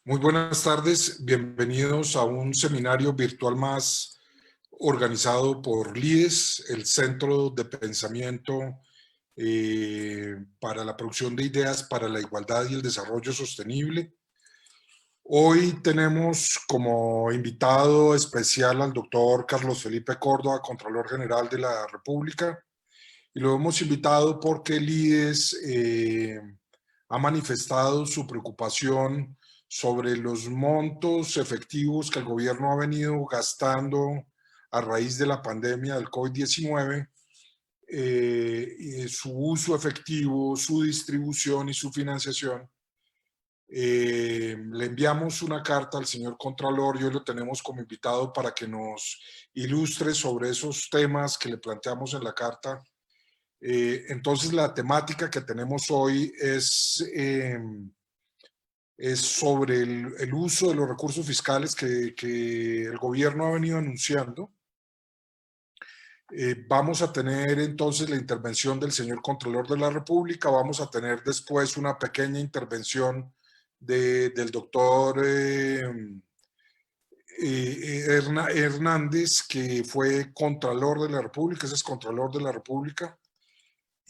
Muy buenas tardes, bienvenidos a un seminario virtual más organizado por LIDES, el Centro de Pensamiento para la Producción de Ideas para la Igualdad y el Desarrollo Sostenible. Hoy tenemos como invitado especial al doctor Carlos Felipe Córdoba, Contralor General de la República, y lo hemos invitado porque LIDES ha manifestado su preocupación sobre los montos efectivos que el gobierno ha venido gastando a raíz de la pandemia del COVID-19, su uso efectivo, su distribución y su financiación. Le enviamos una carta al señor Contralor y hoy lo tenemos como invitado para que nos ilustre sobre esos temas que le planteamos en la carta. Entonces la temática que tenemos hoy es sobre el uso de los recursos fiscales que el gobierno ha venido anunciando. Vamos a tener entonces la intervención del señor Contralor de la República, vamos a tener después una pequeña intervención del doctor Hernández, que fue Contralor de la República, ese es Contralor de la República.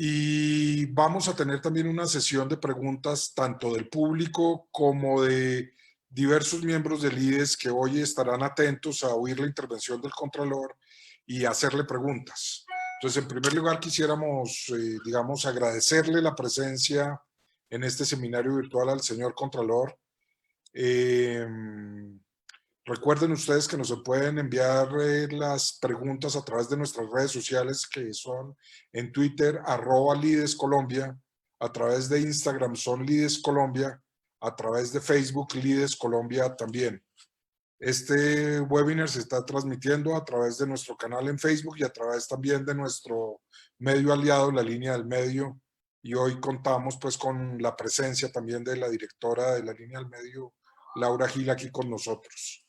Y vamos a tener también una sesión de preguntas tanto del público como de diversos miembros del IDES que hoy estarán atentos a oír la intervención del Contralor y hacerle preguntas. Entonces, en primer lugar, quisiéramos, digamos, agradecerle la presencia en este seminario virtual al señor Contralor. Recuerden ustedes que nos pueden enviar las preguntas a través de nuestras redes sociales, que son en Twitter, @LidesColombia, a través de Instagram son Lides Colombia, a través de Facebook Lides Colombia también. Este webinar se está transmitiendo a través de nuestro canal en Facebook y a través también de nuestro medio aliado, La Línea del Medio, y hoy contamos pues con la presencia también de la directora de La Línea del Medio, Laura Gil, aquí con nosotros.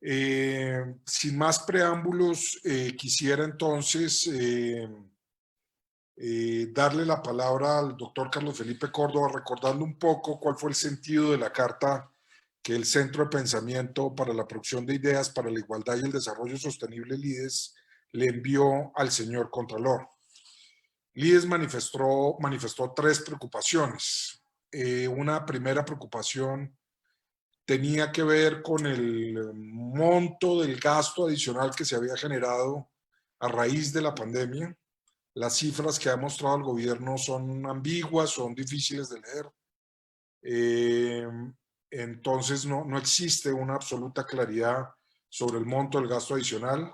Sin más preámbulos, quisiera entonces darle la palabra al doctor Carlos Felipe Córdoba, recordando un poco cuál fue el sentido de la carta que el Centro de Pensamiento para la Producción de Ideas para la Igualdad y el Desarrollo Sostenible, LIDES, le envió al señor Contralor. LIDES manifestó tres preocupaciones. Una primera preocupación tenía que ver con el monto del gasto adicional que se había generado a raíz de la pandemia. Las cifras que ha mostrado el gobierno son ambiguas, son difíciles de leer. Entonces no existe una absoluta claridad sobre el monto del gasto adicional.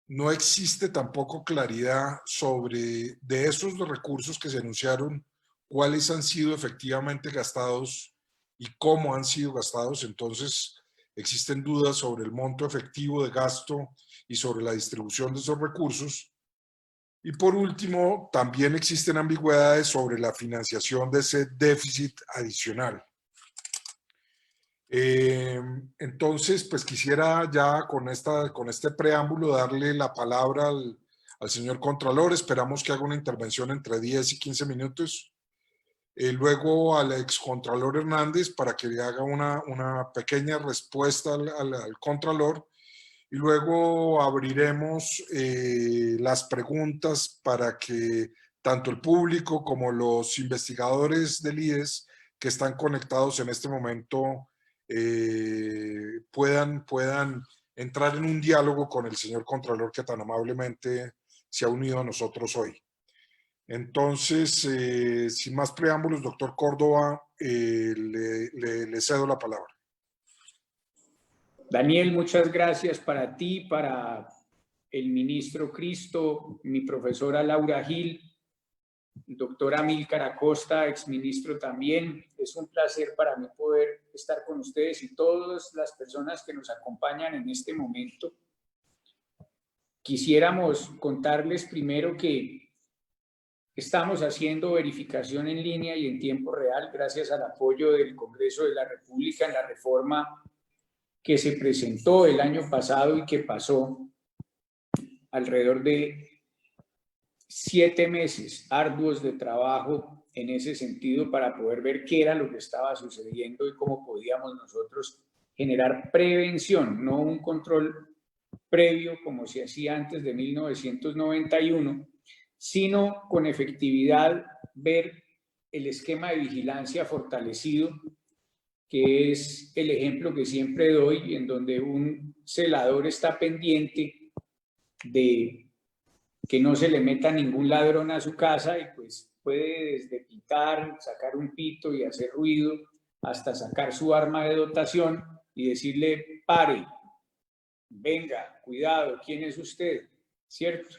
No existe tampoco claridad sobre de esos recursos que se anunciaron, cuáles han sido efectivamente gastados y cómo han sido gastados. Entonces existen dudas sobre el monto efectivo de gasto y sobre la distribución de esos recursos. Y por último, también existen ambigüedades sobre la financiación de ese déficit adicional. Entonces, pues quisiera ya con este preámbulo darle la palabra al señor Contralor. Esperamos que haga una intervención entre 10 y 15 minutos. Luego al ex Contralor Hernández para que le haga una pequeña respuesta al Contralor. Y luego abriremos las preguntas para que tanto el público como los investigadores del IDES que están conectados en este momento puedan entrar en un diálogo con el señor Contralor que tan amablemente se ha unido a nosotros hoy. Entonces, sin más preámbulos, doctor Córdoba, le cedo la palabra. Daniel, muchas gracias para ti, para el ministro Cristo, mi profesora Laura Gil, el doctor Amílcar Acosta, exministro también. Es un placer para mí poder estar con ustedes y todas las personas que nos acompañan en este momento. Quisiéramos contarles primero que estamos haciendo verificación en línea y en tiempo real gracias al apoyo del Congreso de la República en la reforma que se presentó el año pasado y que pasó alrededor de 7 meses arduos de trabajo en ese sentido para poder ver qué era lo que estaba sucediendo y cómo podíamos nosotros generar prevención, no un control previo como se hacía antes de 1991, sino con efectividad ver el esquema de vigilancia fortalecido, que es el ejemplo que siempre doy, en donde un celador está pendiente de que no se le meta ningún ladrón a su casa y pues puede desde pitar, sacar un pito y hacer ruido, hasta sacar su arma de dotación y decirle, pare, venga, cuidado, ¿quién es usted? ¿Cierto?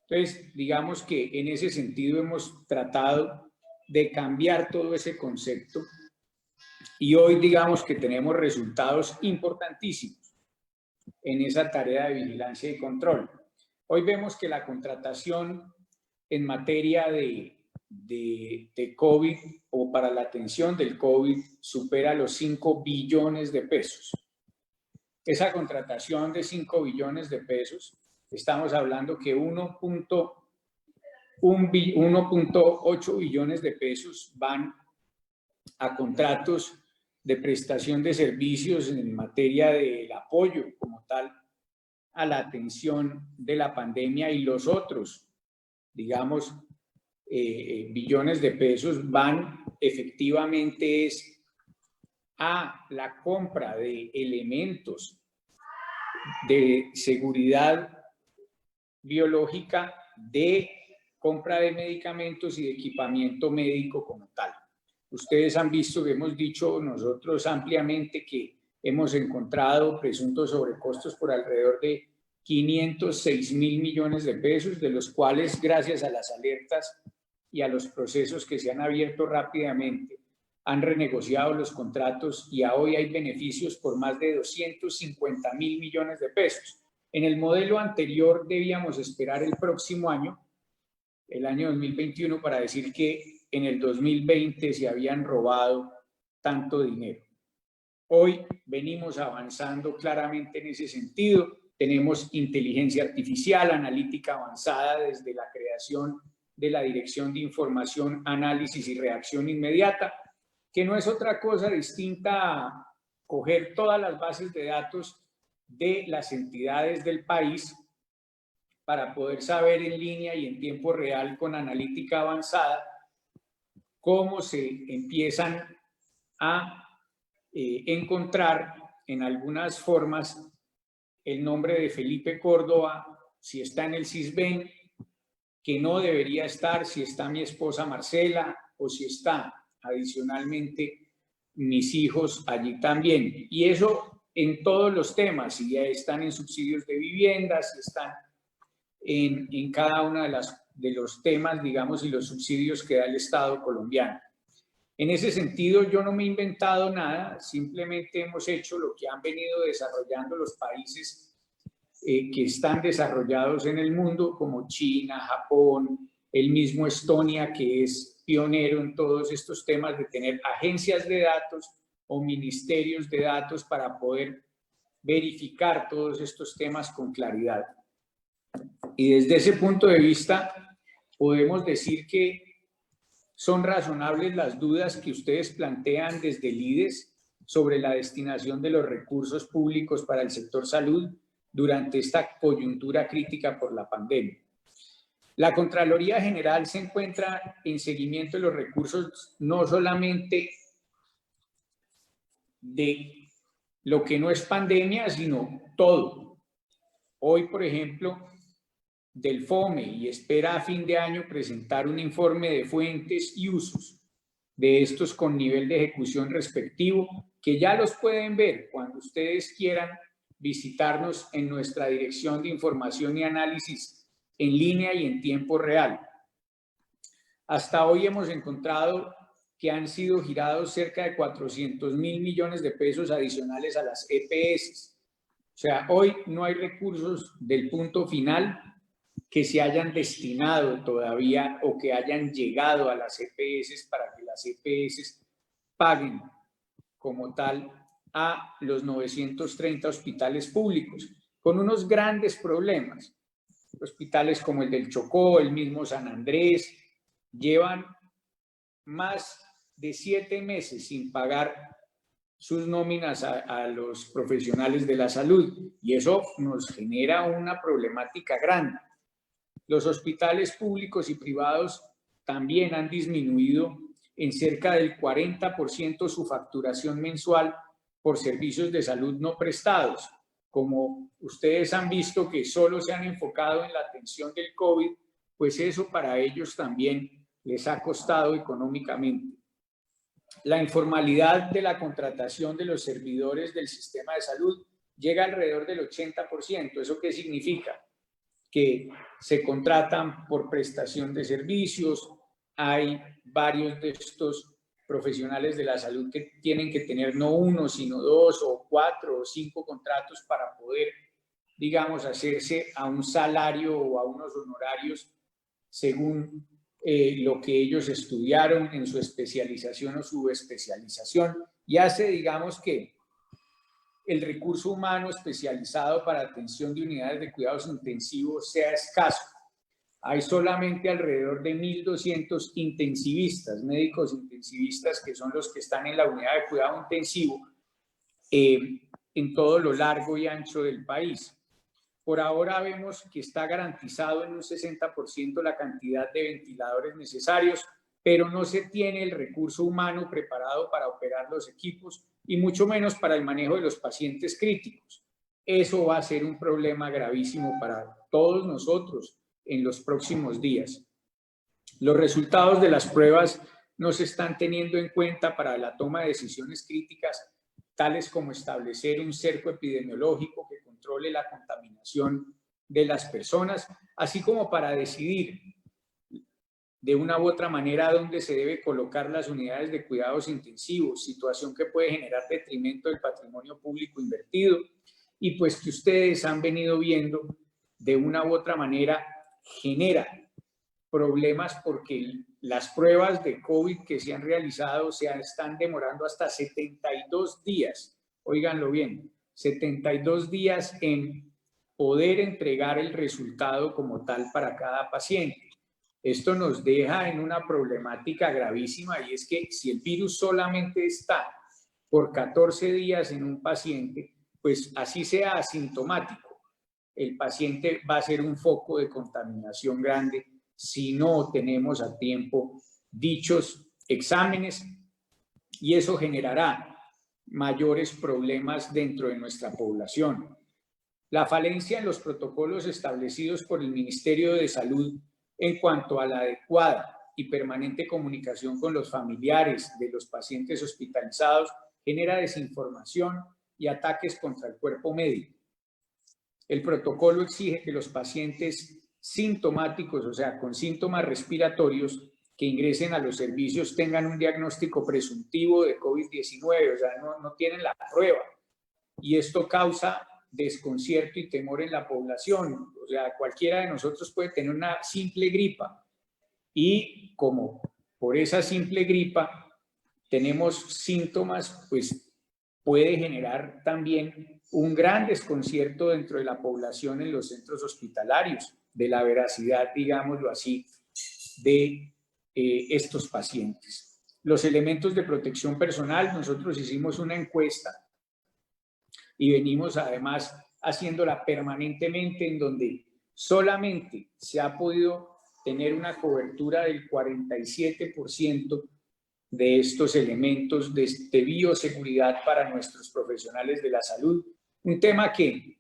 Entonces, digamos que en ese sentido hemos tratado de cambiar todo ese concepto y hoy digamos que tenemos resultados importantísimos en esa tarea de vigilancia y control. Hoy vemos que la contratación en materia de COVID o para la atención del COVID supera los 5 billones de pesos. Esa contratación de 5 billones de pesos, estamos hablando que 1.8 billones de pesos van a contratos de prestación de servicios en materia del apoyo como tal a la atención de la pandemia, y los otros, digamos, billones de pesos van efectivamente a la compra de elementos de seguridad biológica, de compra de medicamentos y de equipamiento médico como tal. Ustedes han visto que hemos dicho nosotros ampliamente que hemos encontrado presuntos sobrecostos por alrededor de 506.000 millones de pesos, de los cuales, gracias a las alertas y a los procesos que se han abierto rápidamente, han renegociado los contratos y a hoy hay beneficios por más de 250.000 millones de pesos. En el modelo anterior debíamos esperar el próximo año, el año 2021, para decir que en el 2020 se habían robado tanto dinero. Hoy venimos avanzando claramente en ese sentido. Tenemos inteligencia artificial, analítica avanzada desde la creación de la Dirección de Información, Análisis y Reacción Inmediata, que no es otra cosa distinta a coger todas las bases de datos de las entidades del país para poder saber en línea y en tiempo real con analítica avanzada cómo se empiezan a encontrar en algunas formas el nombre de Felipe Córdoba, si está en el CISBEN, que no debería estar, si está mi esposa Marcela o si está adicionalmente mis hijos allí también. Y eso en todos los temas, si ya están en subsidios de vivienda, si están en cada uno de los temas, digamos, y los subsidios que da el Estado colombiano. En ese sentido, yo no me he inventado nada, simplemente hemos hecho lo que han venido desarrollando los países que están desarrollados en el mundo, como China, Japón, el mismo Estonia, que es pionero en todos estos temas de tener agencias de datos o ministerios de datos para poder verificar todos estos temas con claridad. Y desde ese punto de vista, podemos decir que son razonables las dudas que ustedes plantean desde el IDES sobre la destinación de los recursos públicos para el sector salud durante esta coyuntura crítica por la pandemia. La Contraloría General se encuentra en seguimiento de los recursos no solamente de lo que no es pandemia, sino todo. Hoy, por ejemplo, del FOME, y espera a fin de año presentar un informe de fuentes y usos de estos con nivel de ejecución respectivo, que ya los pueden ver cuando ustedes quieran visitarnos en nuestra Dirección de Información y Análisis en línea y en tiempo real. Hasta hoy hemos encontrado que han sido girados cerca de 400.000 millones de pesos adicionales a las EPS. O sea, hoy no hay recursos del punto final que se hayan destinado todavía o que hayan llegado a las EPS para que las EPS paguen como tal a los 930 hospitales públicos, con unos grandes problemas. Hospitales como el del Chocó, el mismo San Andrés, llevan más de 7 meses sin pagar sus nóminas a los profesionales de la salud, y eso nos genera una problemática grande. Los hospitales públicos y privados también han disminuido en cerca del 40% su facturación mensual por servicios de salud no prestados. Como ustedes han visto que solo se han enfocado en la atención del COVID, pues eso para ellos también les ha costado económicamente. La informalidad de la contratación de los servidores del sistema de salud llega alrededor del 80%. ¿Eso qué significa? Que se contratan por prestación de servicios. Hay varios de estos profesionales de la salud que tienen que tener no 1, sino 2 o 4 o 5 contratos para poder, digamos, hacerse a un salario o a unos honorarios según lo que ellos estudiaron en su especialización o subespecialización, y hace, digamos, que el recurso humano especializado para atención de unidades de cuidados intensivos sea escaso. Hay solamente alrededor de 1.200 intensivistas, médicos intensivistas, que son los que están en la unidad de cuidado intensivo en todo lo largo y ancho del país. Por ahora vemos que está garantizado en un 60% la cantidad de ventiladores necesarios, pero no se tiene el recurso humano preparado para operar los equipos y mucho menos para el manejo de los pacientes críticos. Eso va a ser un problema gravísimo para todos nosotros en los próximos días. Los resultados de las pruebas no se están teniendo en cuenta para la toma de decisiones críticas, tales como establecer un cerco epidemiológico que controle la contaminación de las personas, así como para decidir de una u otra manera dónde se debe colocar las unidades de cuidados intensivos, situación que puede generar detrimento del patrimonio público invertido, y pues que ustedes han venido viendo de una u otra manera genera problemas porque las pruebas de COVID que se han realizado se están demorando hasta 72 días, óiganlo bien, 72 días en poder entregar el resultado como tal para cada paciente. Esto nos deja en una problemática gravísima, y es que si el virus solamente está por 14 días en un paciente, pues así sea asintomático, el paciente va a ser un foco de contaminación grande si no tenemos a tiempo dichos exámenes, y eso generará mayores problemas dentro de nuestra población. La falencia en los protocolos establecidos por el Ministerio de Salud en cuanto a la adecuada y permanente comunicación con los familiares de los pacientes hospitalizados genera desinformación y ataques contra el cuerpo médico. El protocolo exige que los pacientes sintomáticos, o sea, con síntomas respiratorios, que ingresen a los servicios tengan un diagnóstico presuntivo de COVID-19, o sea, no tienen la prueba. Y esto causa desconcierto y temor en la población. O sea, cualquiera de nosotros puede tener una simple gripa, y como por esa simple gripa tenemos síntomas, pues puede generar también un gran desconcierto dentro de la población en los centros hospitalarios, de la veracidad, digámoslo así, de estos pacientes. Los elementos de protección personal, nosotros hicimos una encuesta y venimos además haciéndola permanentemente, en donde solamente se ha podido tener una cobertura del 47% de estos elementos de bioseguridad para nuestros profesionales de la salud. Un tema que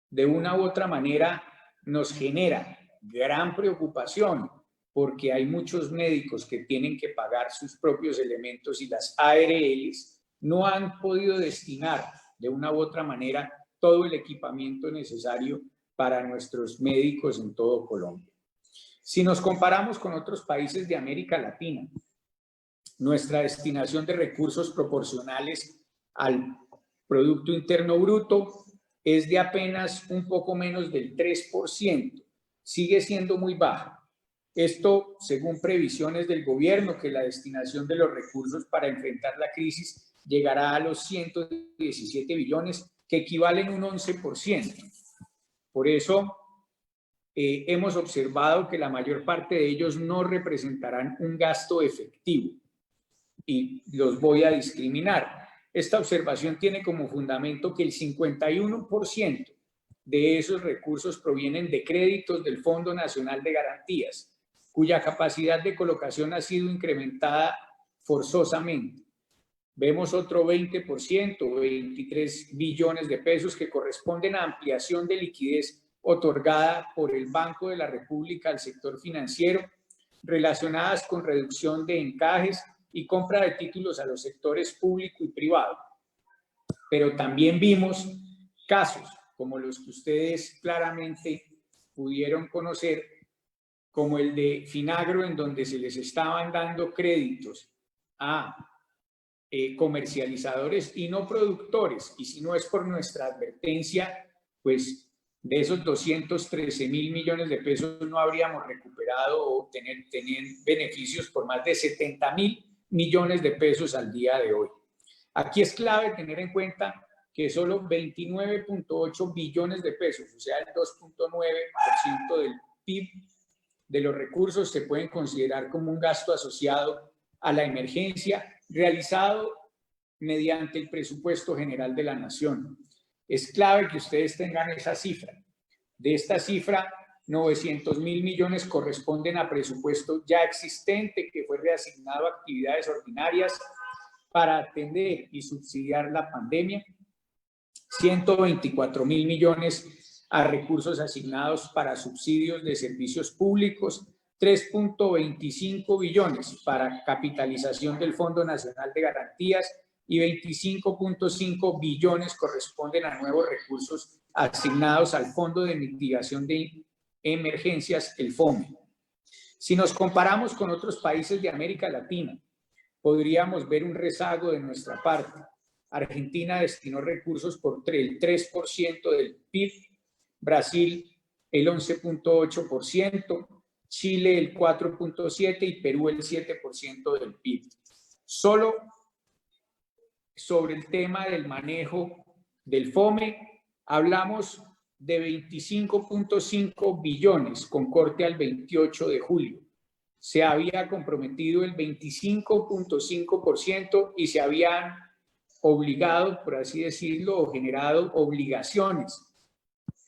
de una u otra manera nos genera gran preocupación, porque hay muchos médicos que tienen que pagar sus propios elementos y las ARLs no han podido destinar de una u otra manera todo el equipamiento necesario para nuestros médicos en todo Colombia. Si nos comparamos con otros países de América Latina, nuestra destinación de recursos proporcionales al Producto Interno Bruto es de apenas un poco menos del 3%. Sigue siendo muy baja. Esto según previsiones del gobierno, que la destinación de los recursos para enfrentar la crisis llegará a los 117 billones, que equivalen un 11%. Por eso hemos observado que la mayor parte de ellos no representarán un gasto efectivo y los voy a discriminar. Esta observación tiene como fundamento que el 51% de esos recursos provienen de créditos del Fondo Nacional de Garantías, cuya capacidad de colocación ha sido incrementada forzosamente. Vemos otro 20%, 23 billones de pesos que corresponden a ampliación de liquidez otorgada por el Banco de la República al sector financiero, relacionadas con reducción de encajes y compra de títulos a los sectores público y privado. Pero también vimos casos como los que ustedes claramente pudieron conocer, como el de Finagro, en donde se les estaban dando créditos a comercializadores y no productores, y si no es por nuestra advertencia, pues de esos 213.000 millones de pesos no habríamos recuperado o tener beneficios por más de 70.000 millones de pesos al día de hoy. Aquí es clave tener en cuenta que solo 29.8 billones de pesos, o sea, el 2.9% del PIB de los recursos, se pueden considerar como un gasto asociado a la emergencia realizado mediante el presupuesto general de la nación. Es clave que ustedes tengan esa cifra. De esta cifra, 900.000 millones corresponden a presupuesto ya existente que fue reasignado a actividades ordinarias para atender y subsidiar la pandemia, 124.000 millones a recursos asignados para subsidios de servicios públicos, 3.25 billones para capitalización del Fondo Nacional de Garantías y 25.5 billones corresponden a nuevos recursos asignados al Fondo de Mitigación de Emergencias, el FOME. Si nos comparamos con otros países de América Latina, podríamos ver un rezago de nuestra parte. Argentina destinó recursos por el 3% del PIB, Brasil el 11.8%, Chile el 4.7% y Perú el 7% del PIB. Solo sobre el tema del manejo del FOME, hablamos de 25.5 billones con corte al 28 de julio. Se había comprometido el 25.5% y se habían obligado, por así decirlo, o generado obligaciones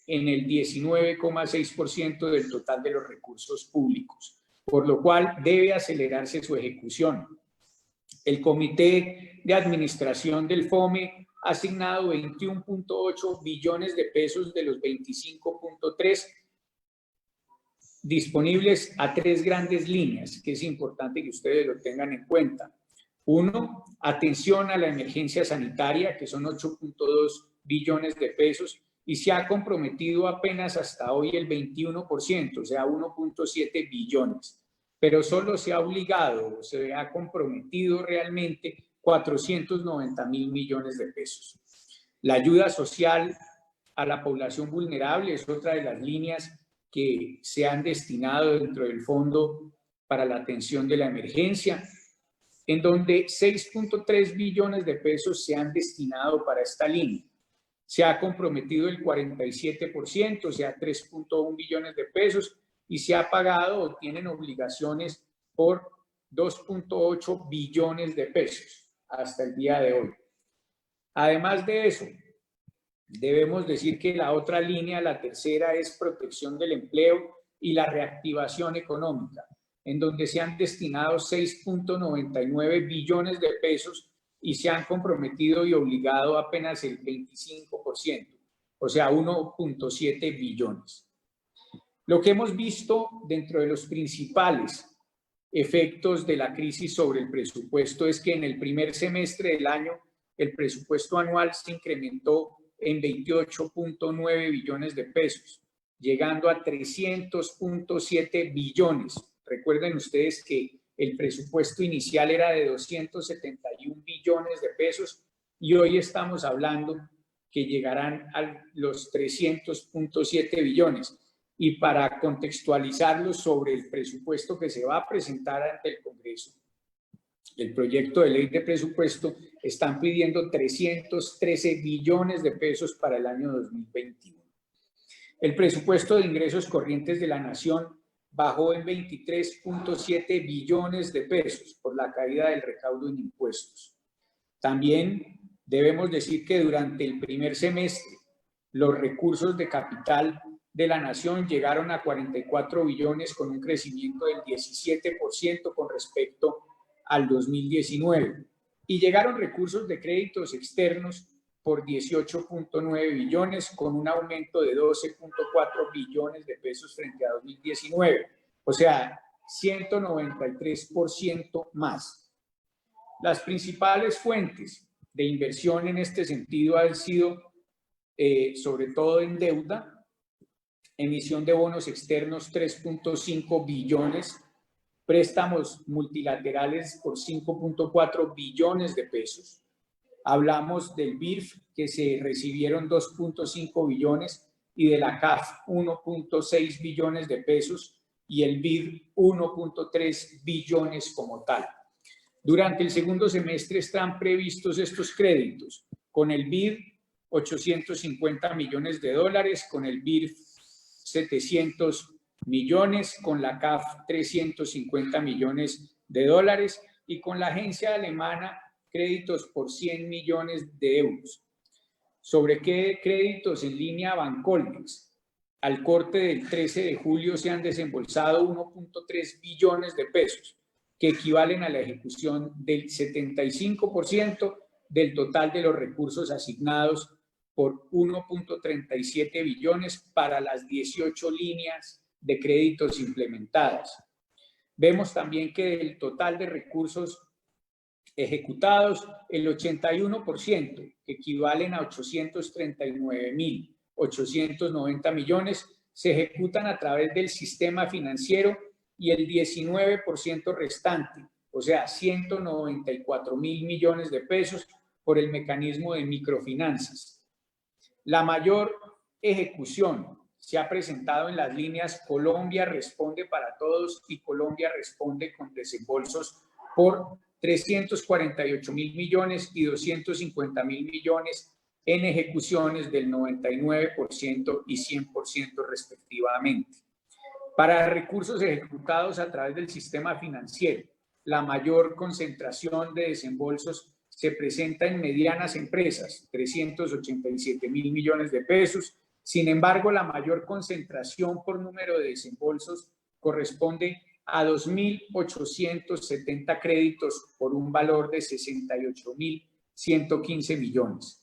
en el 19,6% del total de los recursos públicos, por lo cual debe acelerarse su ejecución. El Comité de Administración del FOME ha asignado 21.8 billones de pesos de los 25.3 disponibles a 3 grandes líneas, que es importante que ustedes lo tengan en cuenta. Uno, atención a la emergencia sanitaria, que son 8.2 billones de pesos, y se ha comprometido apenas hasta hoy el 21%, o sea, 1.7 billones. Pero solo se ha obligado, se ha comprometido realmente 490.000 millones de pesos. La ayuda social a la población vulnerable es otra de las líneas que se han destinado dentro del Fondo para la Atención de la Emergencia, en donde 6.3 billones de pesos se han destinado para esta línea. Se ha comprometido el 47%, o sea, 3.1 billones de pesos, y se ha pagado o tienen obligaciones por 2.8 billones de pesos hasta el día de hoy. Además de eso, debemos decir que la otra línea, la tercera, es protección del empleo y la reactivación económica, en donde se han destinado 6.99 billones de pesos y se han comprometido y obligado apenas el 25%, o sea, 1.7 billones. Lo que hemos visto dentro de los principales efectos de la crisis sobre el presupuesto es que en el primer semestre del año el presupuesto anual se incrementó en 28.9 billones de pesos, llegando a 300.7 billones. Recuerden ustedes que el presupuesto inicial era de 271 billones de pesos y hoy estamos hablando que llegarán a los 300.7 billones. Y para contextualizarlo sobre el presupuesto que se va a presentar ante el Congreso, el proyecto de ley de presupuesto están pidiendo 313 billones de pesos para el año 2021. El presupuesto de ingresos corrientes de la Nación bajó en 23.7 billones de pesos por la caída del recaudo en impuestos. También debemos decir que durante el primer semestre los recursos de capital de la Nación llegaron a 44 billones con un crecimiento del 17% con respecto al 2019 y llegaron recursos de créditos externos por 18.9 billones con un aumento de 12.4 billones de pesos frente a 2019, o sea, 193% más. Las principales fuentes de inversión en este sentido han sido, sobre todo en deuda, emisión de bonos externos 3.5 billones, préstamos multilaterales por 5.4 billones de pesos. Hablamos del BIRF, que se recibieron 2.5 billones, y de la CAF 1.6 billones de pesos, y el BID 1.3 billones como tal. Durante el segundo semestre están previstos estos créditos, con el BID 850 millones de dólares, con el BIRF 700 millones, con la CAF 350 millones de dólares y con la agencia alemana créditos por 100 millones de euros. ¿Sobre qué créditos en línea Bancolmex? Al corte del 13 de julio se han desembolsado 1.3 billones de pesos, que equivalen a la ejecución del 75% del total de los recursos asignados por 1.37 billones para las 18 líneas de créditos implementadas. Vemos también que del total de recursos ejecutados, el 81%, que equivalen a 839.890 millones, se ejecutan a través del sistema financiero y el 19% restante, o sea, 194.000 millones de pesos por el mecanismo de microfinanzas. La mayor ejecución se ha presentado en las líneas Colombia Responde para Todos y Colombia Responde con desembolsos por 348.000 millones y 250.000 millones en ejecuciones del 99% y 100% respectivamente. Para recursos ejecutados a través del sistema financiero, la mayor concentración de desembolsos se presenta en medianas empresas, 387.000 millones de pesos. Sin embargo, la mayor concentración por número de desembolsos corresponde a 2.870 créditos por un valor de 68.115 millones.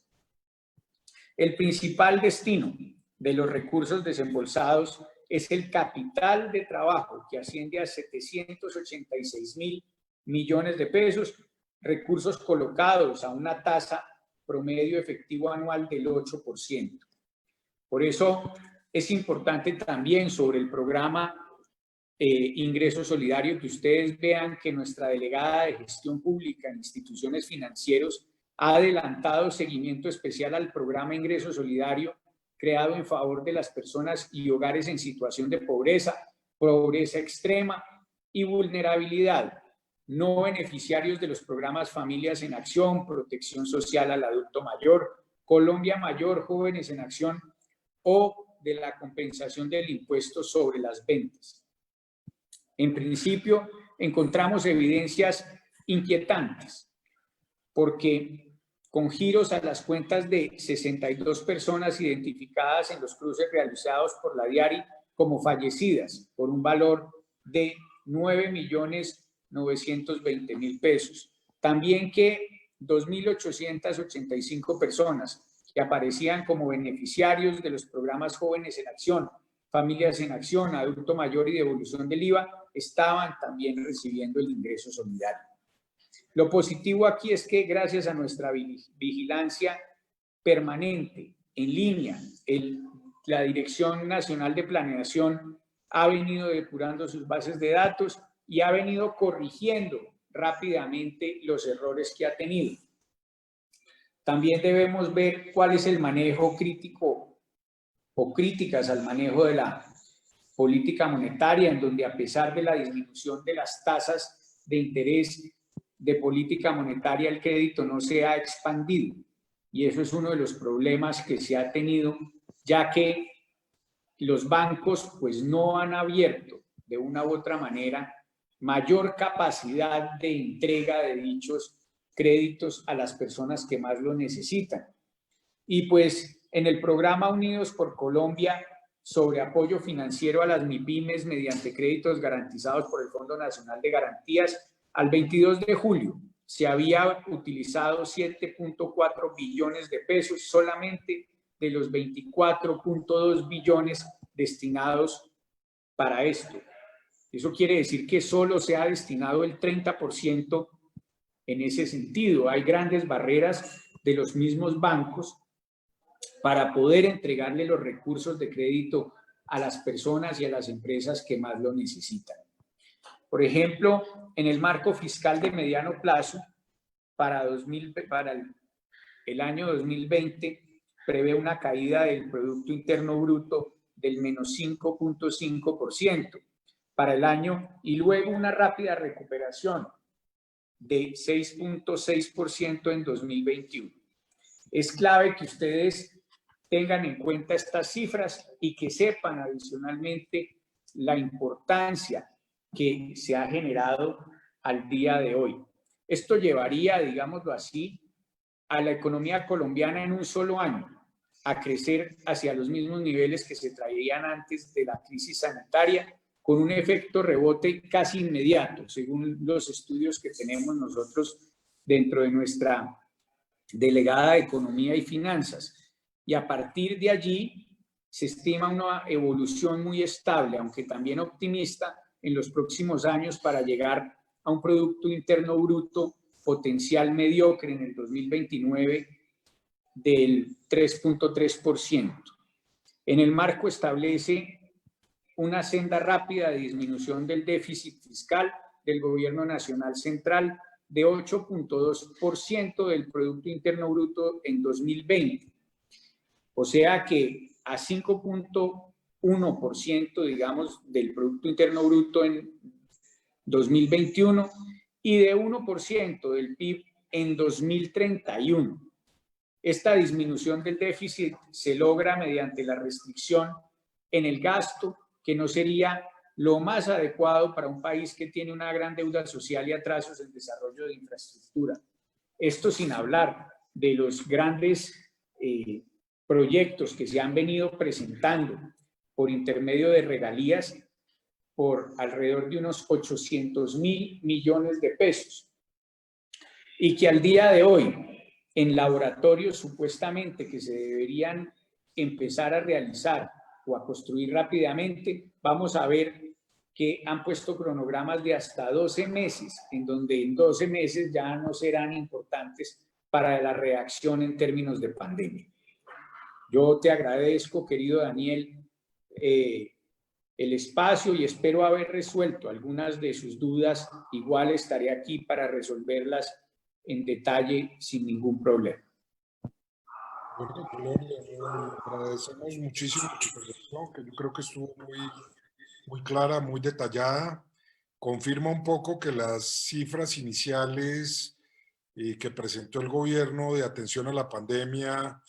El principal destino de los recursos desembolsados es el capital de trabajo, que asciende a 786.000 millones de pesos, recursos colocados a una tasa promedio efectivo anual del 8%. Por eso es importante también sobre el programa Ingreso Solidario que ustedes vean que nuestra delegada de Gestión Pública en Instituciones Financieras ha adelantado seguimiento especial al programa Ingreso Solidario creado en favor de las personas y hogares en situación de pobreza, pobreza extrema y vulnerabilidad, no beneficiarios de los programas Familias en Acción, Protección Social al Adulto Mayor, Colombia Mayor, Jóvenes en Acción o de la compensación del impuesto sobre las ventas. En principio, encontramos evidencias inquietantes, porque con giros a las cuentas de 62 personas identificadas en los cruces realizados por la DIARI como fallecidas por un valor de 9.920.000 pesos. También que 2.885 personas que aparecían como beneficiarios de los programas Jóvenes en Acción, Familias en Acción, Adulto Mayor y devolución del IVA, estaban también recibiendo el ingreso solidario. Lo positivo aquí es que gracias a nuestra vigilancia permanente, en línea, la Dirección Nacional de Planeación ha venido depurando sus bases de datos y ha venido corrigiendo rápidamente los errores que ha tenido. También debemos ver cuál es el manejo crítico o críticas al manejo de la política monetaria, en donde a pesar de la disminución de las tasas de interés de política monetaria, el crédito no se ha expandido. Y eso es uno de los problemas que se ha tenido, ya que los bancos pues no han abierto de una u otra manera mayor capacidad de entrega de dichos créditos a las personas que más lo necesitan. Y pues en el programa Unidos por Colombia sobre apoyo financiero a las MIPYMES mediante créditos garantizados por el Fondo Nacional de Garantías, al 22 de julio se había utilizado 7.4 billones de pesos solamente de los 24.2 billones destinados para esto. Eso quiere decir que solo se ha destinado el 30% en ese sentido. Hay grandes barreras de los mismos bancos para poder entregarle los recursos de crédito a las personas y a las empresas que más lo necesitan. Por ejemplo, en el marco fiscal de mediano plazo, para el año 2020, prevé una caída del Producto Interno Bruto del menos 5.5% para el año y luego una rápida recuperación de 6.6% en 2021. Es clave que ustedes tengan en cuenta estas cifras y que sepan adicionalmente la importancia que se ha generado al día de hoy. Esto llevaría, digámoslo así, a la economía colombiana en un solo año a crecer hacia los mismos niveles que se traían antes de la crisis sanitaria, con un efecto rebote casi inmediato, según los estudios que tenemos nosotros dentro de nuestra delegada de Economía y Finanzas. Y a partir de allí se estima una evolución muy estable, aunque también optimista, en los próximos años para llegar a un Producto Interno Bruto potencial mediocre en el 2029 del 3.3%. En el marco establece una senda rápida de disminución del déficit fiscal del Gobierno Nacional Central de 8.2% del Producto Interno Bruto en 2020. O sea que a 5.1%, digamos, del Producto Interno Bruto en 2021 y de 1% del PIB en 2031. Esta disminución del déficit se logra mediante la restricción en el gasto, que no sería lo más adecuado para un país que tiene una gran deuda social y atrasos en desarrollo de infraestructura. Esto sin hablar de los grandes proyectos que se han venido presentando por intermedio de regalías por alrededor de unos 800.000 millones de pesos y que al día de hoy en laboratorios supuestamente que se deberían empezar a realizar o a construir rápidamente, vamos a ver que han puesto cronogramas de hasta 12 meses, en donde en 12 meses ya no serán importantes para la reacción en términos de pandemia. Yo te agradezco, querido Daniel, el espacio y espero haber resuelto algunas de sus dudas. Igual estaré aquí para resolverlas en detalle sin ningún problema. Bueno, doctor, le agradecemos muchísimo su intervención, que yo creo que estuvo muy clara, muy detallada. Confirma un poco que las cifras iniciales que presentó el gobierno de atención a la pandemia,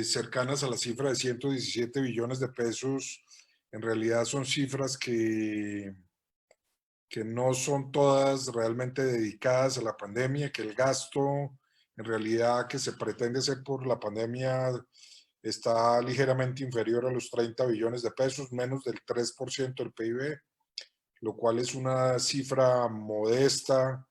cercanas a la cifra de 117 billones de pesos, en realidad son cifras que no son todas realmente dedicadas a la pandemia, que el gasto en realidad que se pretende hacer por la pandemia está ligeramente inferior a los 30 billones de pesos, menos del 3% del PIB, lo cual es una cifra modesta,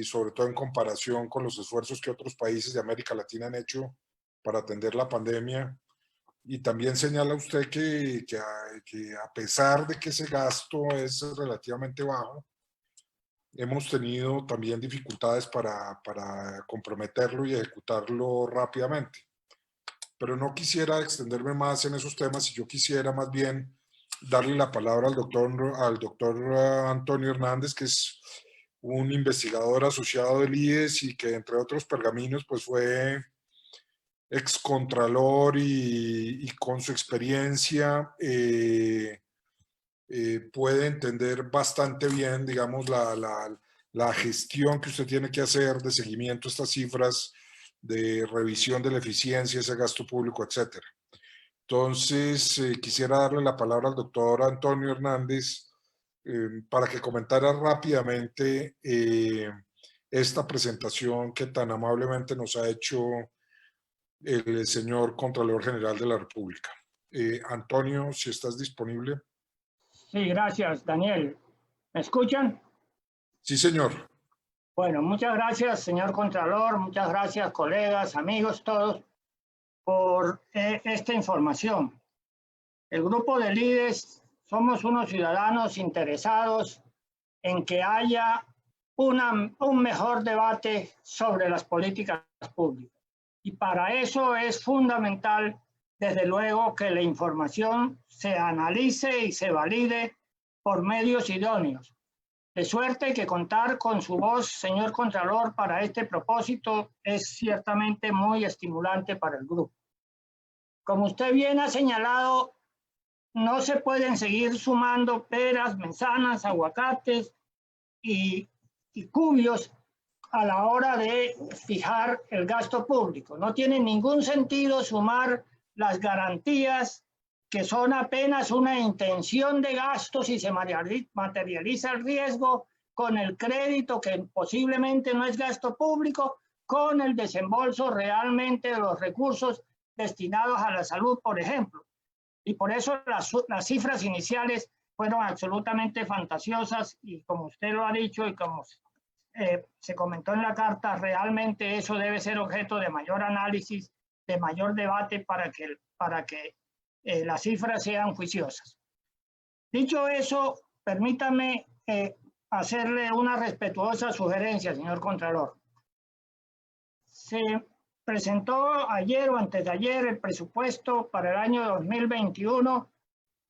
sobre todo en comparación con los esfuerzos que otros países de América Latina han hecho para atender la pandemia. Y también señala usted que a pesar de que ese gasto es relativamente bajo, hemos tenido también dificultades para comprometerlo y ejecutarlo rápidamente. Pero no quisiera extenderme más en esos temas y yo quisiera más bien darle la palabra al doctor Antonio Hernández, que es un investigador asociado del IES y que entre otros pergaminos pues fue excontralor y con su experiencia puede entender bastante bien, digamos, la gestión que usted tiene que hacer de seguimiento a estas cifras, de revisión de la eficiencia, ese gasto público, etcétera. Entonces, quisiera darle la palabra al doctor Antonio Hernández para que comentara rápidamente esta presentación que tan amablemente nos ha hecho el señor Contralor General de la República. Antonio, si estás disponible. Sí, gracias, Daniel. ¿Me escuchan? Sí, señor. Bueno, muchas gracias, señor Contralor, muchas gracias, colegas, amigos, todos, por esta información. El grupo de líderes somos unos ciudadanos interesados en que haya un mejor debate sobre las políticas públicas. Y para eso es fundamental, desde luego, que la información se analice y se valide por medios idóneos. De suerte que contar con su voz, señor Contralor, para este propósito es ciertamente muy estimulante para el grupo. Como usted bien ha señalado, no se pueden seguir sumando peras, manzanas, aguacates y cubios a la hora de fijar el gasto público. No tiene ningún sentido sumar las garantías que son apenas una intención de gasto si se materializa el riesgo con el crédito que posiblemente no es gasto público, con el desembolso realmente de los recursos destinados a la salud, por ejemplo. Y por eso las cifras iniciales fueron absolutamente fantasiosas y como usted lo ha dicho y como se comentó en la carta, realmente eso debe ser objeto de mayor análisis, de mayor debate para que las cifras sean juiciosas. Dicho eso, permítame hacerle una respetuosa sugerencia, señor Contralor. Se presentó ayer o antes de ayer el presupuesto para el año 2021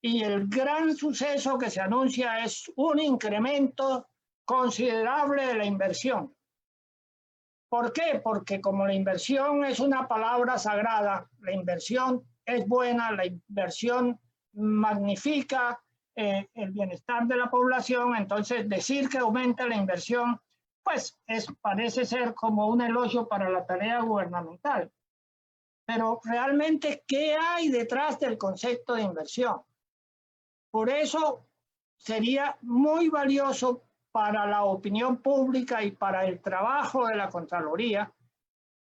y el gran suceso que se anuncia es un incremento considerable de la inversión. ¿Por qué? Porque como la inversión es una palabra sagrada, la inversión es buena, la inversión magnifica el bienestar de la población, entonces decir que aumenta la inversión, pues parece ser como un elogio para la tarea gubernamental. Pero realmente, ¿qué hay detrás del concepto de inversión? Por eso sería muy valioso para la opinión pública y para el trabajo de la Contraloría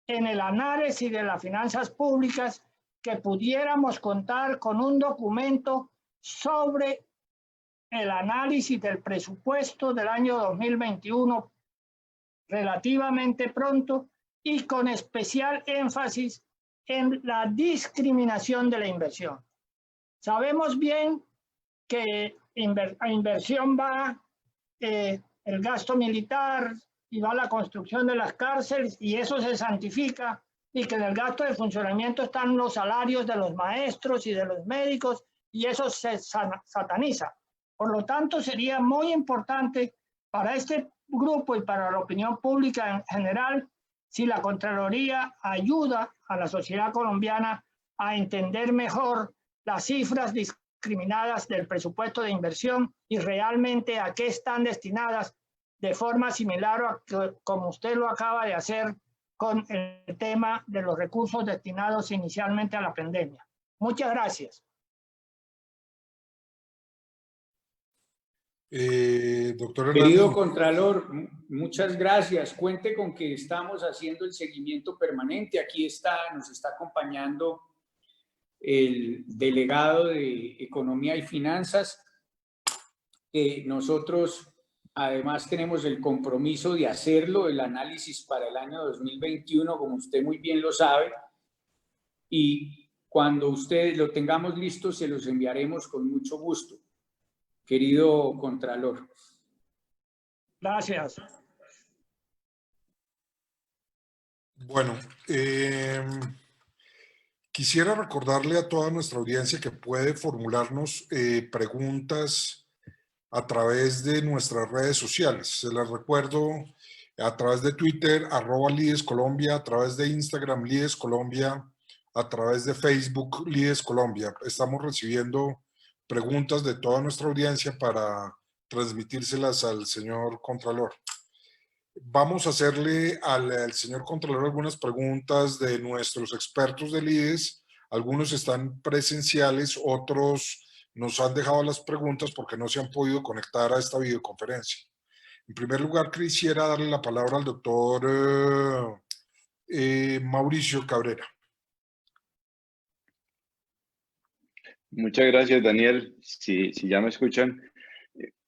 en el análisis de las finanzas públicas que pudiéramos contar con un documento sobre el análisis del presupuesto del año 2021 relativamente pronto y con especial énfasis en la discriminación de la inversión. Sabemos bien que a inversión va el gasto militar y va la construcción de las cárceles y eso se santifica y que en el gasto de funcionamiento están los salarios de los maestros y de los médicos y eso se sataniza. Por lo tanto, sería muy importante para este grupo y para la opinión pública en general si la Contraloría ayuda a la sociedad colombiana a entender mejor las cifras discriminadas del presupuesto de inversión y realmente a qué están destinadas de forma similar a como usted lo acaba de hacer con el tema de los recursos destinados inicialmente a la pandemia. Muchas gracias. Doctor Hernández. Querido Contralor, muchas gracias. Cuente con que estamos haciendo el seguimiento permanente. Aquí nos está acompañando el delegado de Economía y Finanzas. Nosotros además tenemos el compromiso de hacerlo, el análisis para el año 2021, como usted muy bien lo sabe, y cuando ustedes lo tengamos listo se los enviaremos con mucho gusto, querido Contralor. Gracias. Bueno, quisiera recordarle a toda nuestra audiencia que puede formularnos preguntas a través de nuestras redes sociales. Se las recuerdo a través de Twitter, @LidesColombia, a través de Instagram, LidesColombia, a través de Facebook, LidesColombia. Estamos recibiendo preguntas de toda nuestra audiencia para transmitírselas al señor Contralor. Vamos a hacerle al señor Contralor algunas preguntas de nuestros expertos de Lides Algunos están presenciales, otros nos han dejado las preguntas porque no se han podido conectar a esta videoconferencia. En primer lugar, quisiera darle la palabra al doctor Mauricio Cabrera. Muchas gracias, Daniel. Si ya me escuchan.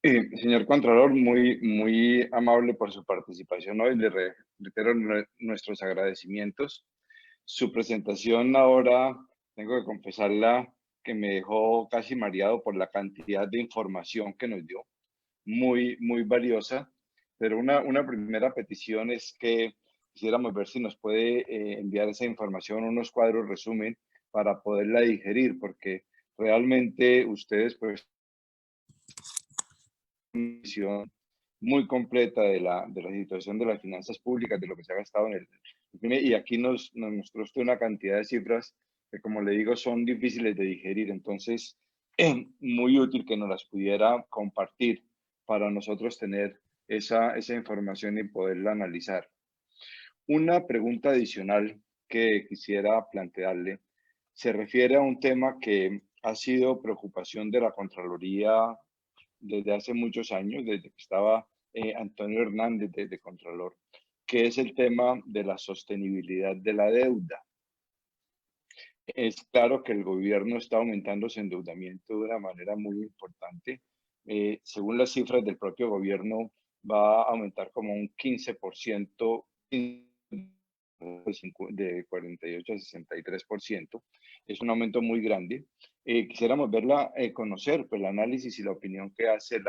Señor Contralor, muy amable por su participación hoy. Le reitero nuestros agradecimientos. Su presentación ahora, tengo que confesarla, que me dejó casi mareado por la cantidad de información que nos dio. Muy valiosa. Pero una primera petición es que quisiéramos ver si nos puede enviar esa información, unos cuadros resumen, para poderla digerir, porque realmente ustedes, pues, una visión muy completa de la situación de las finanzas públicas, de lo que se ha gastado en el y aquí nos mostró usted una cantidad de cifras que, como le digo, son difíciles de digerir. Entonces, muy útil que nos las pudiera compartir para nosotros tener esa información y poderla analizar. Una pregunta adicional que quisiera plantearle se refiere a un tema que ha sido preocupación de la Contraloría desde hace muchos años, desde que estaba Antonio Hernández de Contralor, que es el tema de la sostenibilidad de la deuda. Es claro que el gobierno está aumentando su endeudamiento de una manera muy importante. Según las cifras del propio gobierno, va a aumentar como un 15%, de 48 a 63%. Es un aumento muy grande. Quisiéramos conocer pues, el análisis y la opinión que hace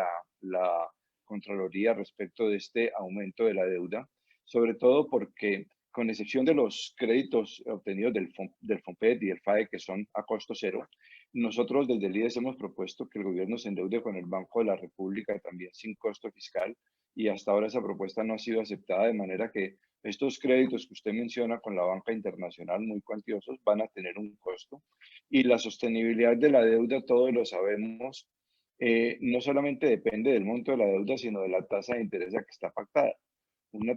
la Contraloría respecto de este aumento de la deuda, sobre todo porque, con excepción de los créditos obtenidos del FOMPET y del FAE, que son a costo cero, nosotros desde el IDES hemos propuesto que el gobierno se endeude con el Banco de la República también sin costo fiscal, y hasta ahora esa propuesta no ha sido aceptada, de manera que estos créditos que usted menciona con la banca internacional, muy cuantiosos, van a tener un costo. Y la sostenibilidad de la deuda, todos lo sabemos, no solamente depende del monto de la deuda, sino de la tasa de interés a que está pactada. Una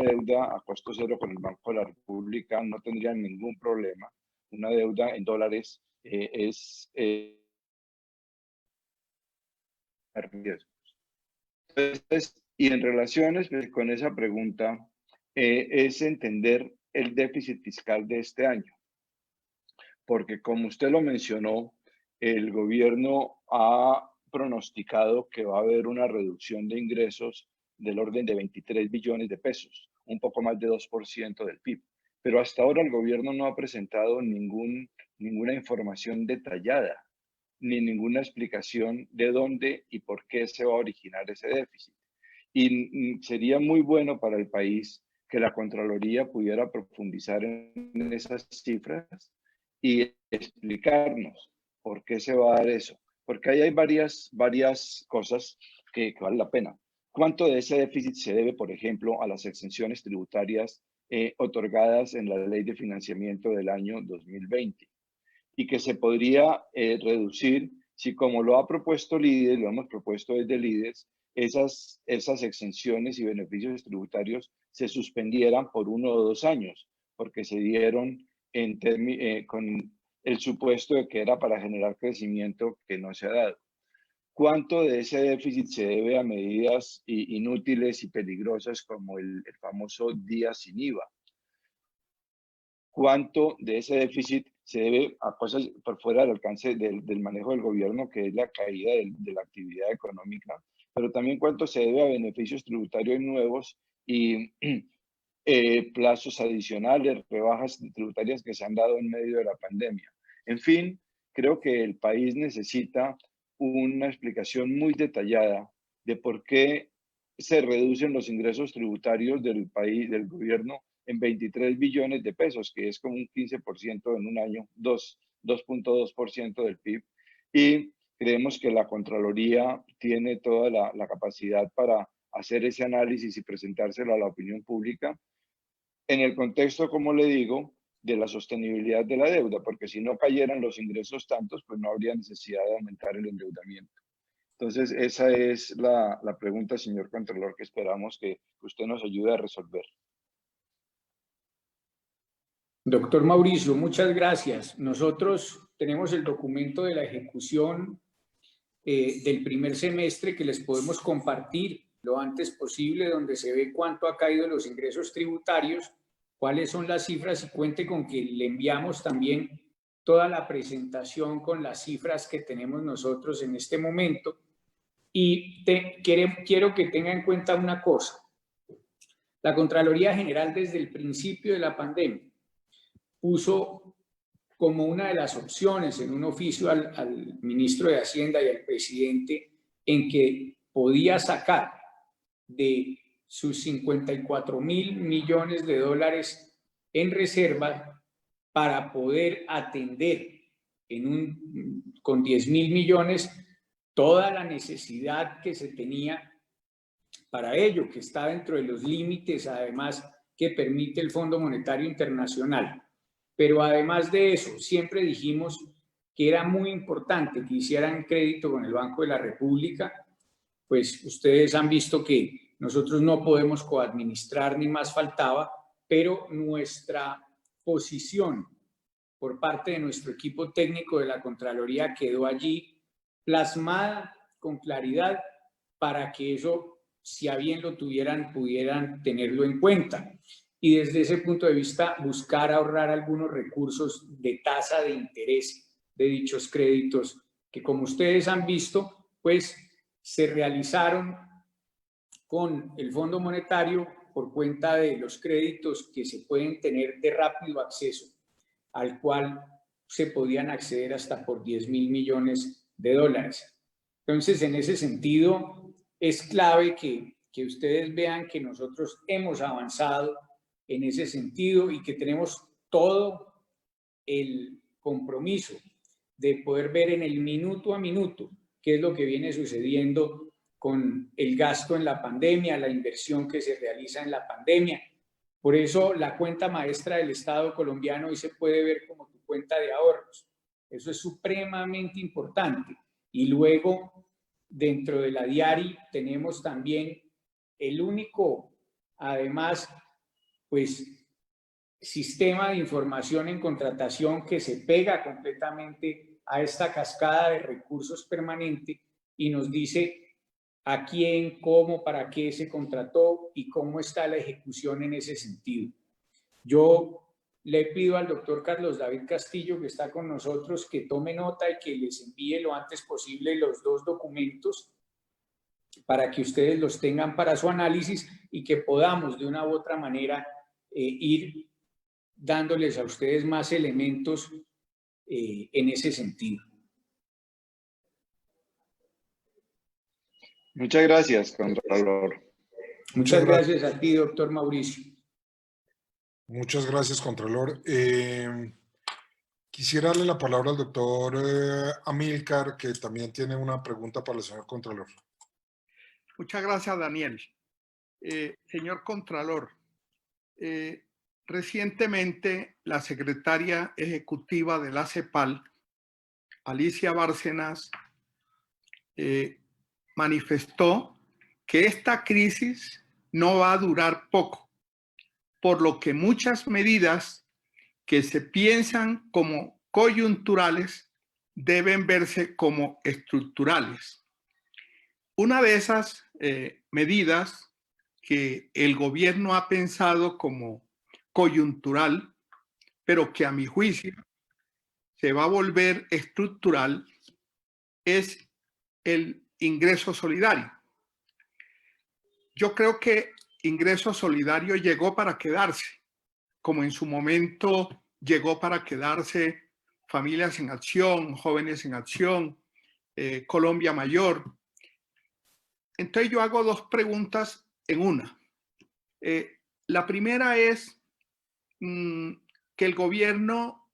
deuda a costo cero con el Banco de la República no tendría ningún problema. Una deuda en dólares es riesgos. Entonces, y en relaciones con esa pregunta, es entender el déficit fiscal de este año. Porque, como usted lo mencionó, el gobierno ha pronosticado que va a haber una reducción de ingresos del orden de 23 billones de pesos, un poco más de 2% del PIB. Pero hasta ahora el gobierno no ha presentado ninguna información detallada, ni ninguna explicación de dónde y por qué se va a originar ese déficit. Y sería muy bueno para el país que la Contraloría pudiera profundizar en esas cifras y explicarnos por qué se va a dar eso. Porque ahí hay varias cosas que vale la pena. ¿Cuánto de ese déficit se debe, por ejemplo, a las exenciones tributarias otorgadas en la Ley de Financiamiento del año 2020? Y que se podría reducir si, como lo ha propuesto el IDES, lo hemos propuesto desde el IDES, esas exenciones y beneficios tributarios se suspendieran por 1 o 2 años, porque se dieron con el supuesto de que era para generar crecimiento, que no se ha dado. ¿Cuánto de ese déficit se debe a medidas inútiles y peligrosas como el famoso día sin IVA? ¿Cuánto de ese déficit se debe a cosas por fuera del alcance del manejo del gobierno, que es la caída de la actividad económica? Pero también cuánto se debe a beneficios tributarios nuevos y plazos adicionales, rebajas tributarias que se han dado en medio de la pandemia. En fin, creo que el país necesita una explicación muy detallada de por qué se reducen los ingresos tributarios del país, del gobierno, en 23 billones de pesos, que es como un 15% en un año, 2.2% del PIB. Y creemos que la Contraloría tiene toda la capacidad para hacer ese análisis y presentárselo a la opinión pública en el contexto, como le digo, de la sostenibilidad de la deuda, porque si no cayeran los ingresos tantos, pues no habría necesidad de aumentar el endeudamiento. Entonces, esa es la pregunta, señor Contralor, que esperamos que usted nos ayude a resolver. Doctor Mauricio, muchas gracias. Nosotros tenemos el documento de la ejecución del primer semestre que les podemos compartir lo antes posible, donde se ve cuánto ha caído los ingresos tributarios, cuáles son las cifras, y cuente con que le enviamos también toda la presentación con las cifras que tenemos nosotros en este momento. Y quiero que tenga en cuenta una cosa. La Contraloría General desde el principio de la pandemia puso como una de las opciones en un oficio al ministro de Hacienda y al presidente en que podía sacar de sus 54.000 millones de dólares en reserva para poder atender con 10.000 millones toda la necesidad que se tenía para ello, que está dentro de los límites, además, que permite el Fondo Monetario Internacional. Pero además de eso, siempre dijimos que era muy importante que hicieran crédito con el Banco de la República. Pues ustedes han visto que nosotros no podemos coadministrar, ni más faltaba, pero nuestra posición por parte de nuestro equipo técnico de la Contraloría quedó allí plasmada con claridad para que eso, si a bien lo tuvieran, pudieran tenerlo en cuenta. Y desde ese punto de vista, buscar ahorrar algunos recursos de tasa de interés de dichos créditos, que como ustedes han visto, pues se realizaron con el Fondo Monetario por cuenta de los créditos que se pueden tener de rápido acceso, al cual se podían acceder hasta por 10.000 millones de dólares. Entonces, en ese sentido, es clave que ustedes vean que nosotros hemos avanzado en ese sentido y que tenemos todo el compromiso de poder ver en el minuto a minuto qué es lo que viene sucediendo con el gasto en la pandemia, la inversión que se realiza en la pandemia. Por eso la cuenta maestra del Estado colombiano hoy se puede ver como tu cuenta de ahorros. Eso es supremamente importante. Y luego, dentro de la DIARI, tenemos también el único, además, pues, sistema de información en contratación que se pega completamente a esta cascada de recursos permanente y nos dice a quién, cómo, para qué se contrató y cómo está la ejecución en ese sentido. Yo le pido al doctor Carlos David Castillo, que está con nosotros, que tome nota y que les envíe lo antes posible los dos documentos para que ustedes los tengan para su análisis y que podamos de una u otra manera ir dándoles a ustedes más elementos en ese sentido. Muchas gracias, Contralor. Muchas gracias a ti, doctor Mauricio. Muchas gracias, Contralor. Quisiera darle la palabra al doctor Amílcar, que también tiene una pregunta para el señor Contralor. Muchas gracias, Daniel. Señor Contralor, recientemente la secretaria ejecutiva de la CEPAL, Alicia Bárcenas, manifestó que esta crisis no va a durar poco, por lo que muchas medidas que se piensan como coyunturales deben verse como estructurales. Una de esas medidas que el gobierno ha pensado como coyuntural, pero que a mi juicio se va a volver estructural, es el ingreso solidario. Yo creo que ingreso solidario llegó para quedarse, como en su momento llegó para quedarse Familias en Acción, Jóvenes en Acción, Colombia Mayor. Entonces yo hago dos preguntas en una. La primera es que el gobierno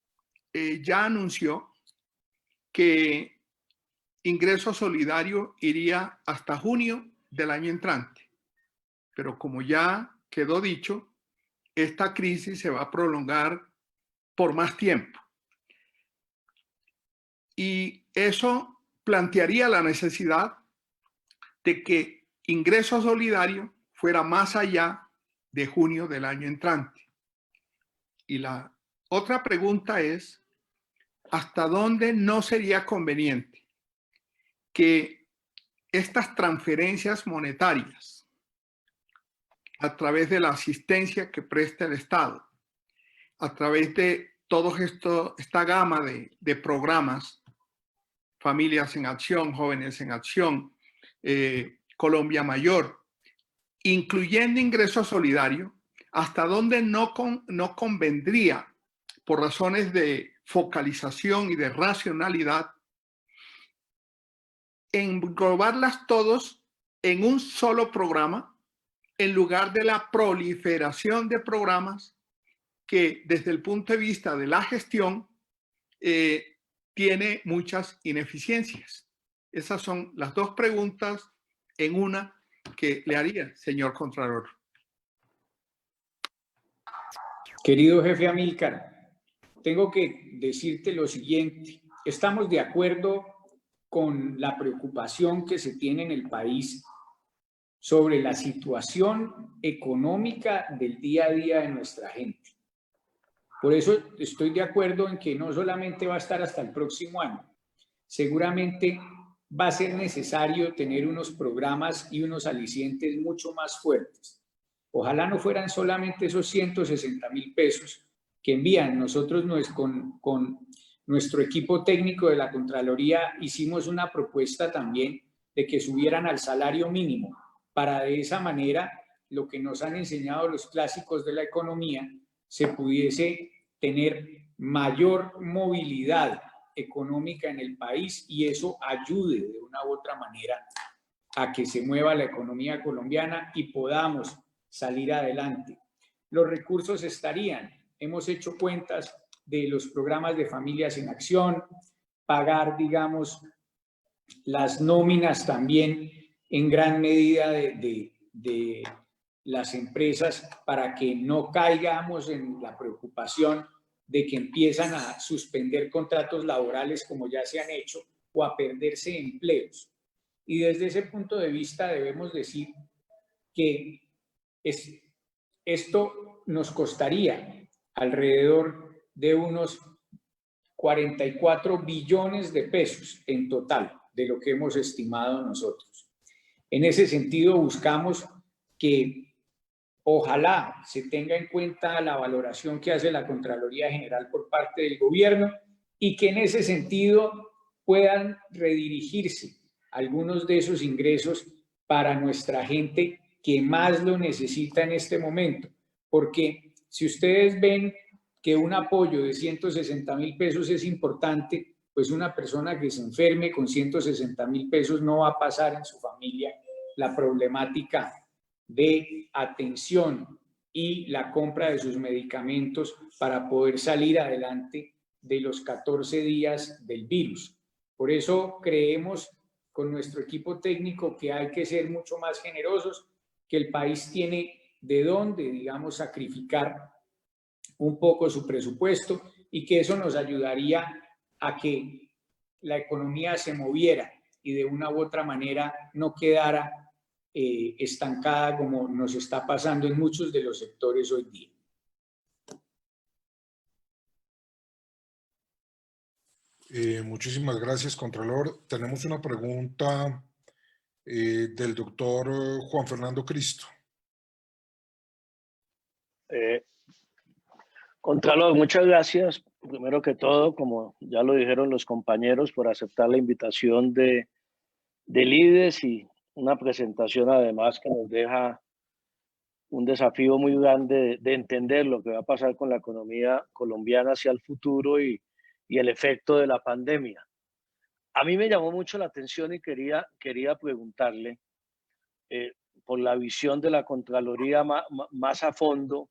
ya anunció que ingreso solidario iría hasta junio del año entrante. Pero como ya quedó dicho, esta crisis se va a prolongar por más tiempo. Y eso plantearía la necesidad de que ingreso solidario fuera más allá de junio del año entrante. Y la Otra pregunta es, ¿hasta dónde no sería conveniente que estas transferencias monetarias a través de la asistencia que presta el Estado, a través de esta gama de programas, Familias en Acción, Jóvenes en Acción, Colombia Mayor, incluyendo ingreso solidario, hasta dónde no convendría, por razones de focalización y de racionalidad, englobarlas todos en un solo programa, en lugar de la proliferación de programas que desde el punto de vista de la gestión tiene muchas ineficiencias. Esas son las dos preguntas en una que le haría, señor Contralor. Querido jefe Amílcar, tengo que decirte lo siguiente. Estamos de acuerdo con la preocupación que se tiene en el país sobre la situación económica del día a día de nuestra gente. Por eso estoy de acuerdo en que no solamente va a estar hasta el próximo año, seguramente va a ser necesario tener unos programas y unos alicientes mucho más fuertes. Ojalá no fueran solamente esos 160.000 pesos que envían. Nosotros con nuestro equipo técnico de la Contraloría hicimos una propuesta también de que subieran al salario mínimo, para de esa manera, lo que nos han enseñado los clásicos de la economía, se pudiese tener mayor movilidad económica en el país y eso ayude de una u otra manera a que se mueva la economía colombiana y podamos salir adelante. Los recursos estarían, hemos hecho cuentas de los programas de Familias en Acción, pagar, digamos, las nóminas también en gran medida de las empresas para que no caigamos en la preocupación de que empiezan a suspender contratos laborales como ya se han hecho o a perderse empleos. Y desde ese punto de vista debemos decir que esto nos costaría alrededor de unos 44 billones de pesos en total de lo que hemos estimado nosotros. En ese sentido, buscamos que ojalá se tenga en cuenta la valoración que hace la Contraloría General por parte del gobierno y que en ese sentido puedan redirigirse algunos de esos ingresos para nuestra gente que más lo necesita en este momento. Porque si ustedes ven que un apoyo de 160.000 pesos es importante, pues una persona que se enferme con 160.000 pesos no va a pasar en su familia la problemática de atención y la compra de sus medicamentos para poder salir adelante de los 14 días del virus. Por eso creemos con nuestro equipo técnico que hay que ser mucho más generosos, que el país tiene de dónde, digamos, sacrificar un poco su presupuesto y que eso nos ayudaría a que la economía se moviera y de una u otra manera no quedara estancada como nos está pasando en muchos de los sectores hoy día. Muchísimas gracias, Contralor. Tenemos una pregunta del doctor Juan Fernando Cristo. Contralor, muchas gracias. Primero que todo, como ya lo dijeron los compañeros, por aceptar la invitación de IDES y una presentación además que nos deja un desafío muy grande de entender lo que va a pasar con la economía colombiana hacia el futuro y el efecto de la pandemia. A mí me llamó mucho la atención y quería preguntarle por la visión de la Contraloría más a fondo,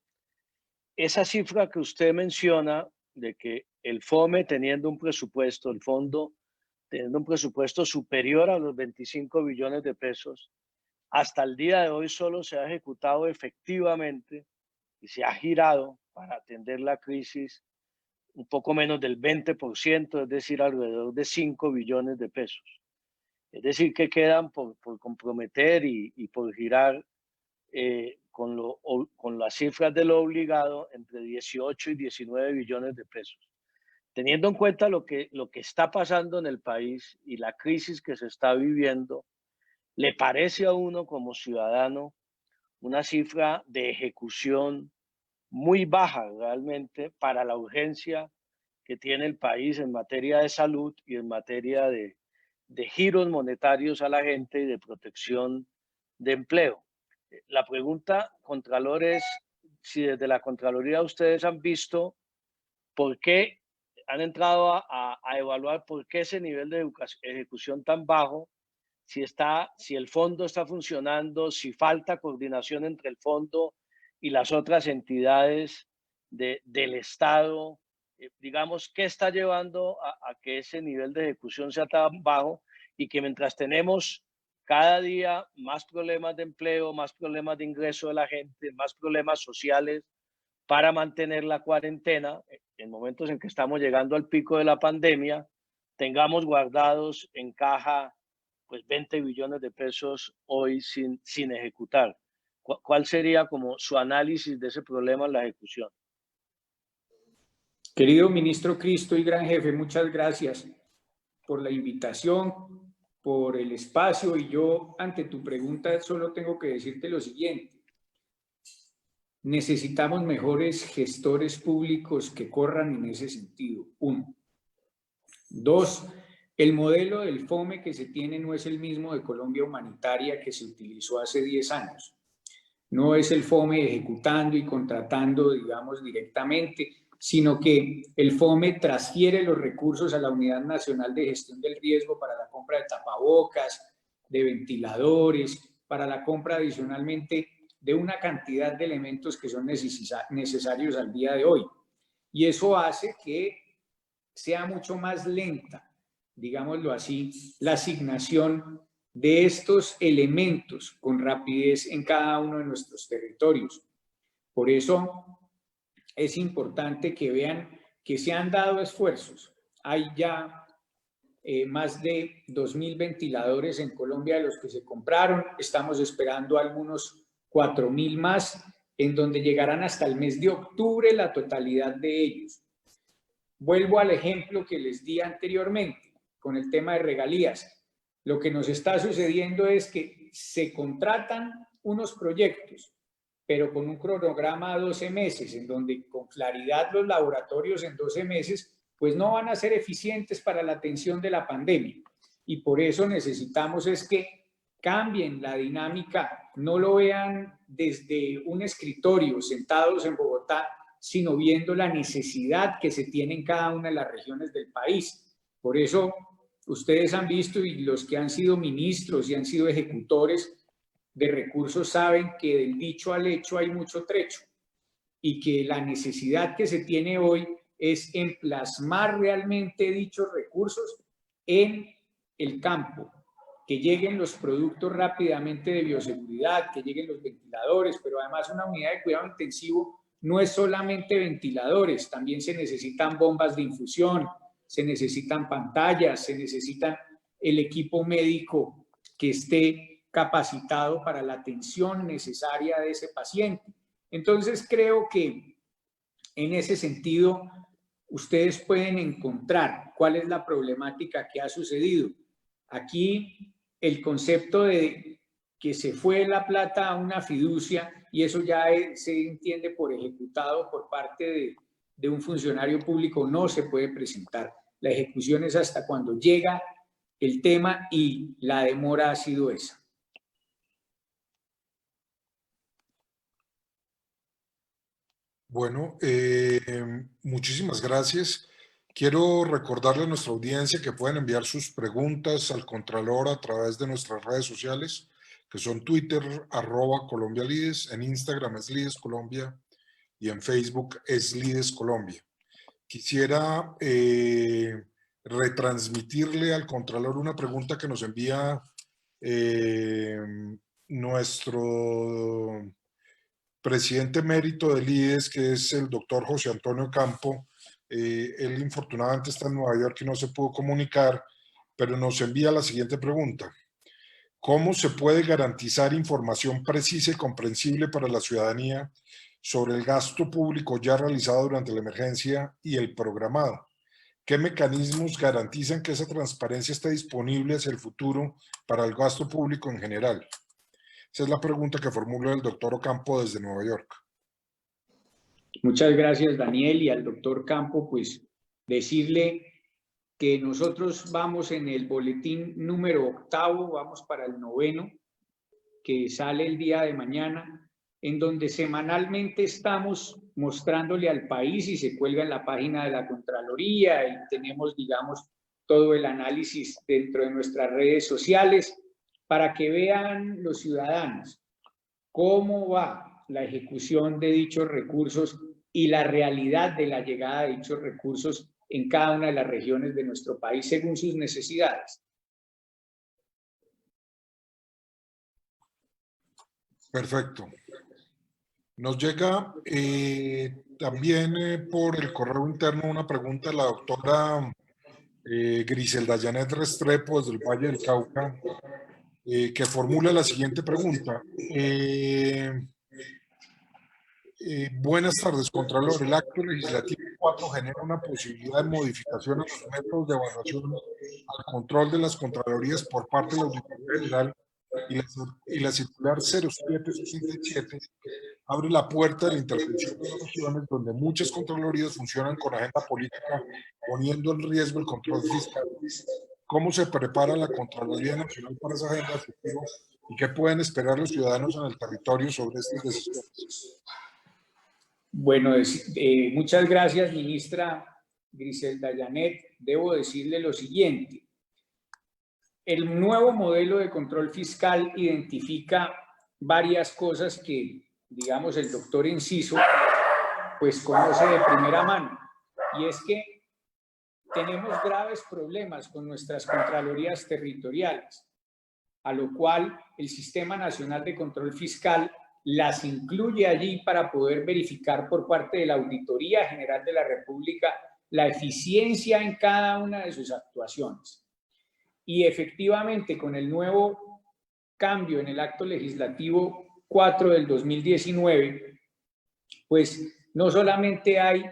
esa cifra que usted menciona de que el FOME teniendo un presupuesto, el fondo teniendo un presupuesto superior a los 25 billones de pesos, hasta el día de hoy solo se ha ejecutado efectivamente y se ha girado para atender la crisis un poco menos del 20%, es decir, alrededor de 5 billones de pesos. Es decir, que quedan por comprometer y por girar con las cifras de lo obligado entre 18 y 19 billones de pesos. Teniendo en cuenta lo que está pasando en el país y la crisis que se está viviendo, ¿le parece a uno como ciudadano una cifra de ejecución muy baja realmente para la urgencia que tiene el país en materia de salud y en materia de giros monetarios a la gente y de protección de empleo? La pregunta, Contralor, es si desde la Contraloría ustedes han visto por qué han entrado a evaluar por qué ese nivel de ejecución tan bajo, si el fondo está funcionando, si falta coordinación entre el fondo y las otras entidades del Estado. Digamos, ¿qué está llevando a que ese nivel de ejecución sea tan bajo y que mientras tenemos cada día más problemas de empleo, más problemas de ingreso de la gente, más problemas sociales para mantener la cuarentena, en momentos en que estamos llegando al pico de la pandemia, tengamos guardados en caja pues 20 billones de pesos hoy sin ejecutar? ¿Cuál sería como su análisis de ese problema en la ejecución? Querido ministro Cristo y gran jefe, muchas gracias por la invitación, por el espacio, y yo ante tu pregunta solo tengo que decirte lo siguiente. Necesitamos mejores gestores públicos que corran en ese sentido, 1. 2, el modelo del FOME que se tiene no es el mismo de Colombia Humanitaria que se utilizó hace 10 años. No es el FOME ejecutando y contratando, digamos, directamente, sino que el FOME transfiere los recursos a la Unidad Nacional de Gestión del Riesgo para la compra de tapabocas, de ventiladores, para la compra adicionalmente de una cantidad de elementos que son necesarios al día de hoy. Y eso hace que sea mucho más lenta, digámoslo así, la asignación de estos elementos con rapidez en cada uno de nuestros territorios. Por eso es importante que vean que se han dado esfuerzos. Hay ya más de 2.000 ventiladores en Colombia de los que se compraron. Estamos esperando algunos 4.000 más, en donde llegarán hasta el mes de octubre la totalidad de ellos. Vuelvo al ejemplo que les di anteriormente con el tema de regalías. Lo que nos está sucediendo es que se contratan unos proyectos, pero con un cronograma a 12 meses, en donde con claridad los laboratorios en 12 meses pues no van a ser eficientes para la atención de la pandemia. Y por eso necesitamos es que cambien la dinámica, no lo vean desde un escritorio sentados en Bogotá, sino viendo la necesidad que se tiene en cada una de las regiones del país. Por eso ustedes han visto, y los que han sido ministros y han sido ejecutores de recursos saben que del dicho al hecho hay mucho trecho, y que la necesidad que se tiene hoy es en plasmar realmente dichos recursos en el campo, que lleguen los productos rápidamente de bioseguridad, que lleguen los ventiladores, pero además una unidad de cuidado intensivo no es solamente ventiladores, también se necesitan bombas de infusión, se necesitan pantallas, se necesita el equipo médico que esté capacitado para la atención necesaria de ese paciente. Entonces creo que en ese sentido ustedes pueden encontrar cuál es la problemática que ha sucedido. Aquí el concepto de que se fue la plata a una fiducia, y eso ya se entiende por ejecutado por parte de un funcionario público, no se puede presentar. La ejecución es hasta cuando llega el tema, y la demora ha sido esa. Bueno, muchísimas gracias. Quiero recordarle a nuestra audiencia que pueden enviar sus preguntas al Contralor a través de nuestras redes sociales, que son Twitter, @ColombiaLides, en Instagram es Lides Colombia y en Facebook es Lides Colombia. Quisiera retransmitirle al Contralor una pregunta que nos envía nuestro presidente emérito del IDES, que es el doctor José Antonio Campo. Él infortunadamente está en Nueva York y no se pudo comunicar, pero nos envía la siguiente pregunta. ¿Cómo se puede garantizar información precisa y comprensible para la ciudadanía sobre el gasto público ya realizado durante la emergencia y el programado? ¿Qué mecanismos garantizan que esa transparencia esté disponible hacia el futuro para el gasto público en general? Esa es la pregunta que formula el doctor Ocampo desde Nueva York. Muchas gracias, Daniel, y al doctor Campo, pues decirle que nosotros vamos en el boletín número 8, vamos para el 9º, que sale el día de mañana, en donde semanalmente estamos mostrándole al país y se cuelga en la página de la Contraloría y tenemos, digamos, todo el análisis dentro de nuestras redes sociales para que vean los ciudadanos cómo va la ejecución de dichos recursos y la realidad de la llegada de dichos recursos en cada una de las regiones de nuestro país según sus necesidades. Perfecto. Nos llega también por el correo interno una pregunta de la doctora Griselda Janet Restrepo desde el Valle del Cauca, que formula la siguiente pregunta. Buenas tardes, Contralor. El acto legislativo 4 genera una posibilidad de modificación a los métodos de evaluación al control de las Contralorías por parte de la Auditoría General y la circular 0767 abre la puerta de la intervención de las regiones donde muchas Contralorías funcionan con agenda política, poniendo en riesgo el control fiscal. ¿Cómo se prepara la Contraloría Nacional para esa agenda futura y qué pueden esperar los ciudadanos en el territorio sobre estas decisiones? Bueno, muchas gracias, ministra Griselda Janet. Debo decirle lo siguiente. El nuevo modelo de control fiscal identifica varias cosas que, digamos, el doctor Enciso, pues conoce de primera mano. Y es que tenemos graves problemas con nuestras contralorías territoriales, a lo cual el Sistema Nacional de Control Fiscal las incluye allí para poder verificar por parte de la Auditoría General de la República la eficiencia en cada una de sus actuaciones. Y efectivamente, con el nuevo cambio en el acto legislativo 4 del 2019, pues no solamente hay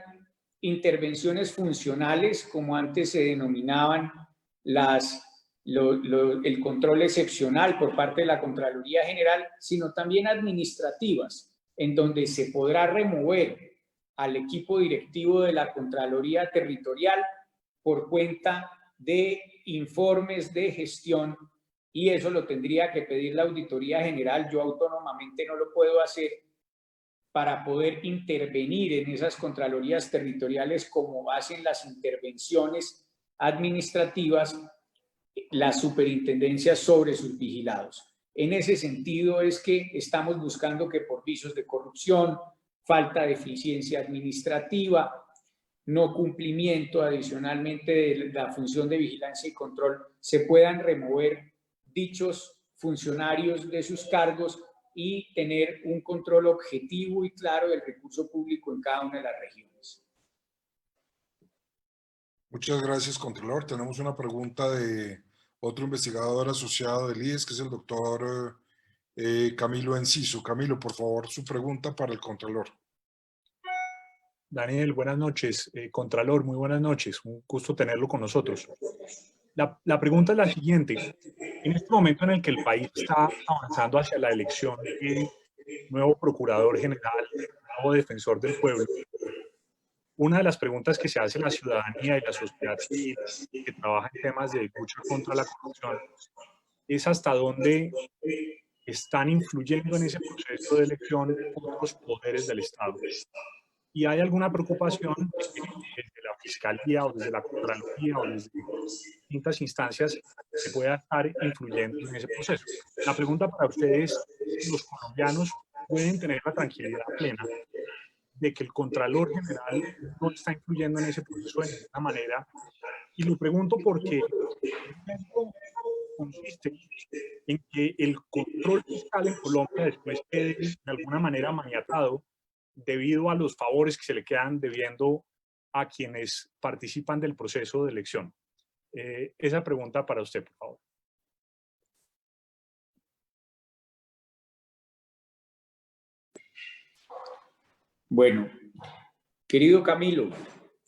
intervenciones funcionales, como antes se denominaban el control excepcional por parte de la Contraloría General, sino también administrativas, en donde se podrá remover al equipo directivo de la Contraloría Territorial por cuenta de informes de gestión, y eso lo tendría que pedir la Auditoría General. Yo autónomamente no lo puedo hacer, para poder intervenir en esas contralorías territoriales como hacen las intervenciones administrativas las superintendencias sobre sus vigilados. En ese sentido es que estamos buscando que por vicios de corrupción, falta de eficiencia administrativa, no cumplimiento adicionalmente de la función de vigilancia y control, se puedan remover dichos funcionarios de sus cargos y tener un control objetivo y claro del recurso público en cada una de las regiones. Muchas gracias, Contralor. Tenemos una pregunta de otro investigador asociado del IES, que es el doctor Camilo Enciso. Camilo, por favor, su pregunta para el Contralor. Daniel, buenas noches. Contralor, muy buenas noches. Un gusto tenerlo con nosotros. La pregunta es la siguiente. En este momento en el que el país está avanzando hacia la elección de nuevo Procurador General, nuevo Defensor del Pueblo, una de las preguntas que se hace la ciudadanía y la sociedad civil que trabaja en temas de lucha contra la corrupción es hasta dónde están influyendo en ese proceso de elección otros poderes del Estado. Y hay alguna preocupación desde la Fiscalía o desde la Contraloría o desde distintas instancias que pueda estar influyendo en ese proceso. La pregunta para ustedes, los colombianos pueden tener la tranquilidad plena de que el Contralor General no está influyendo en ese proceso de ninguna manera. Y lo pregunto porque esto consiste en que el control fiscal en Colombia después quede de alguna manera maniatado debido a los favores que se le quedan debiendo a quienes participan del proceso de elección. Esa pregunta para usted, por favor. Bueno, querido Camilo,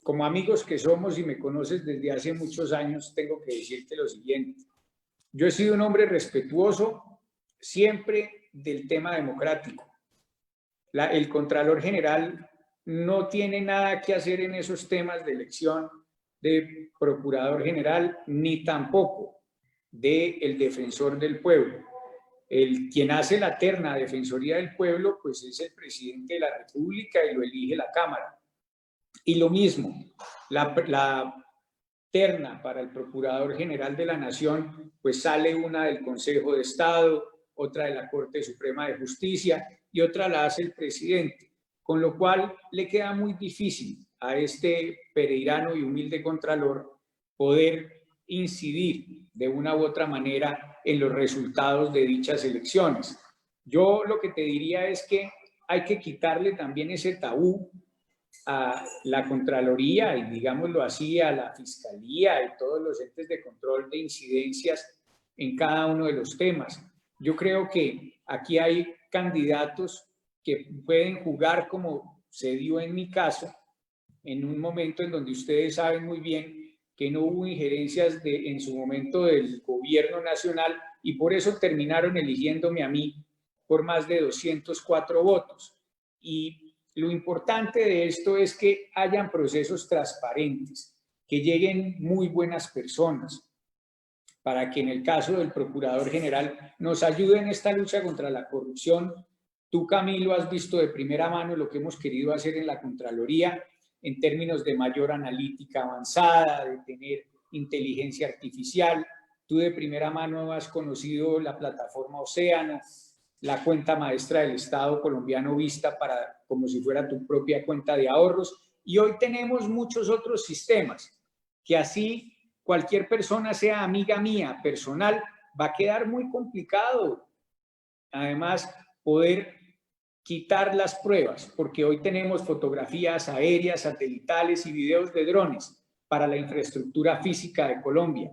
como amigos que somos y me conoces desde hace muchos años, tengo que decirte lo siguiente. Yo he sido un hombre respetuoso siempre del tema democrático. El Contralor General no tiene nada que hacer en esos temas de elección de Procurador General, ni tampoco del Defensor del Pueblo. Quien hace la terna Defensoría del Pueblo, pues es el presidente de la República y lo elige la Cámara. Y lo mismo, la terna para el Procurador General de la Nación, pues sale una del Consejo de Estado, otra de la Corte Suprema de Justicia y otra la hace el presidente, con lo cual le queda muy difícil a este pereirano y humilde Contralor poder incidir de una u otra manera en los resultados de dichas elecciones. Yo lo que te diría es que hay que quitarle también ese tabú a la Contraloría y, digámoslo así, a la Fiscalía y todos los entes de control de incidencias en cada uno de los temas. Yo creo que aquí hay candidatos que pueden jugar como se dio en mi caso, en un momento en donde ustedes saben muy bien que no hubo injerencias en su momento del gobierno nacional y por eso terminaron eligiéndome a mí por más de 204 votos. Y lo importante de esto es que hayan procesos transparentes, que lleguen muy buenas personas, para que en el caso del Procurador General nos ayude en esta lucha contra la corrupción. Tú, Camilo, has visto de primera mano lo que hemos querido hacer en la Contraloría en términos de mayor analítica avanzada, de tener inteligencia artificial. Tú de primera mano has conocido la plataforma Océano, la cuenta maestra del Estado colombiano vista como si fuera tu propia cuenta de ahorros. Y hoy tenemos muchos otros sistemas que así cualquier persona, sea amiga mía, personal, va a quedar muy complicado. Además, poder quitar las pruebas, porque hoy tenemos fotografías aéreas, satelitales y videos de drones para la infraestructura física de Colombia,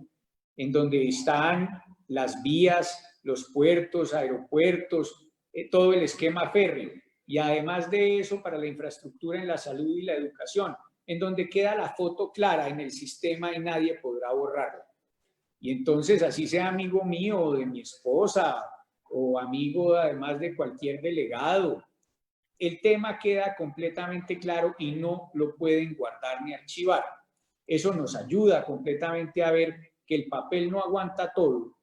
en donde están las vías, los puertos, aeropuertos, todo el esquema férreo. Y además de eso, para la infraestructura en la salud y la educación, en donde queda la foto clara en el sistema y nadie podrá borrarla. Y entonces, así sea amigo mío o de mi esposa o amigo además de cualquier delegado, el tema queda completamente claro y no lo pueden guardar ni archivar. Eso nos ayuda completamente a ver que el papel no aguanta todo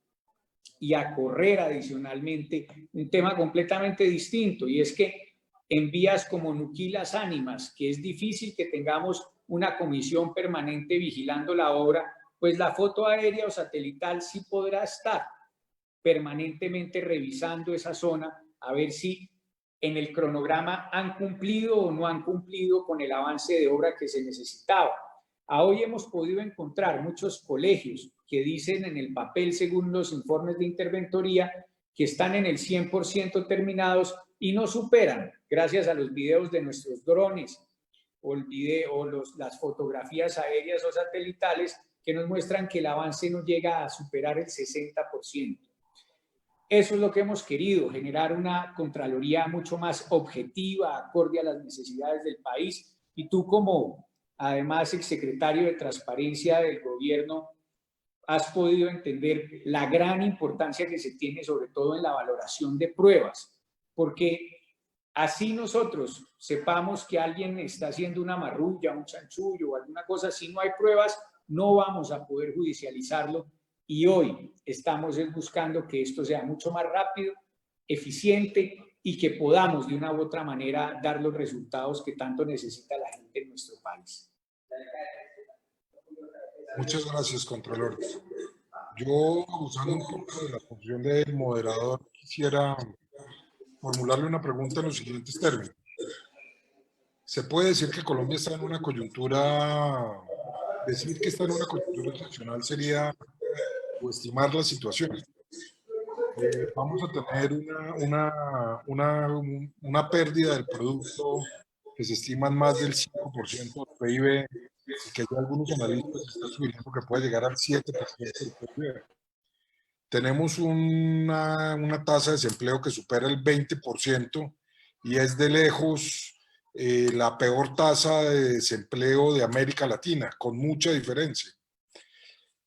y a correr adicionalmente un tema completamente distinto, y es que en vías como Nuquilas Ánimas, que es difícil que tengamos una comisión permanente vigilando la obra, pues la foto aérea o satelital sí podrá estar permanentemente revisando esa zona a ver si en el cronograma han cumplido o no han cumplido con el avance de obra que se necesitaba. A hoy hemos podido encontrar muchos colegios que dicen en el papel, según los informes de interventoría, que están en el 100% terminados y no superan, gracias a los videos de nuestros drones o las fotografías aéreas o satelitales que nos muestran que el avance no llega a superar el 60%. Eso es lo que hemos querido, generar una Contraloría mucho más objetiva, acorde a las necesidades del país. Y tú, como además exsecretario de Transparencia del gobierno, has podido entender la gran importancia que se tiene, sobre todo en la valoración de pruebas, porque así nosotros sepamos que alguien está haciendo una marrulla, un chanchullo o alguna cosa, si no hay pruebas, no vamos a poder judicializarlo. Y hoy estamos buscando que esto sea mucho más rápido, eficiente y que podamos de una u otra manera dar los resultados que tanto necesita la gente en nuestro país. Muchas gracias, Contralor. Yo, abusando un poco de la función del moderador, quisiera formularle una pregunta en los siguientes términos. ¿Se puede decir que Colombia está en una coyuntura? Decir que está en una coyuntura excepcional sería estimar la situación. Vamos a tener una pérdida del producto que se estima en más del 5% del PIB, y que ya algunos analistas están sugiriendo que puede llegar al 7% del PIB. Tenemos una tasa de desempleo que supera el 20% y es de lejos la peor tasa de desempleo de América Latina, con mucha diferencia.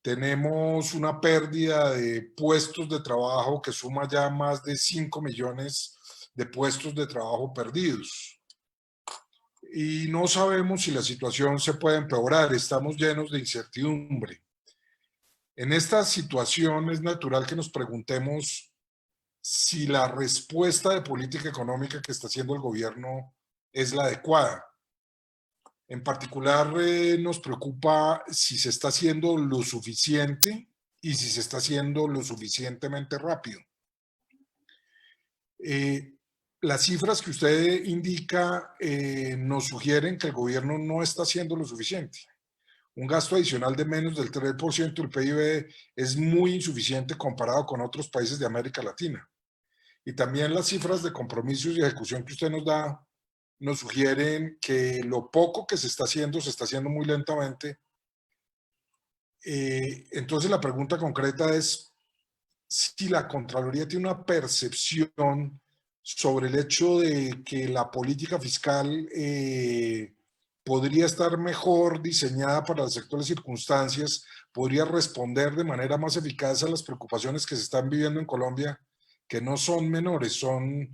Tenemos una pérdida de puestos de trabajo que suma ya más de 5 millones de puestos de trabajo perdidos. Y no sabemos si la situación se puede empeorar, estamos llenos de incertidumbre. En esta situación es natural que nos preguntemos si la respuesta de política económica que está haciendo el gobierno es la adecuada. En particular, nos preocupa si se está haciendo lo suficiente y si se está haciendo lo suficientemente rápido. Las cifras que usted indica nos sugieren que el gobierno no está haciendo lo suficiente. Un gasto adicional de menos del 3% del PIB es muy insuficiente comparado con otros países de América Latina. Y también las cifras de compromisos y ejecución que usted nos da nos sugieren que lo poco que se está haciendo muy lentamente. Entonces la pregunta concreta es si la Contraloría tiene una percepción sobre el hecho de que la política fiscal podría estar mejor diseñada para las actuales circunstancias, podría responder de manera más eficaz a las preocupaciones que se están viviendo en Colombia, que no son menores, son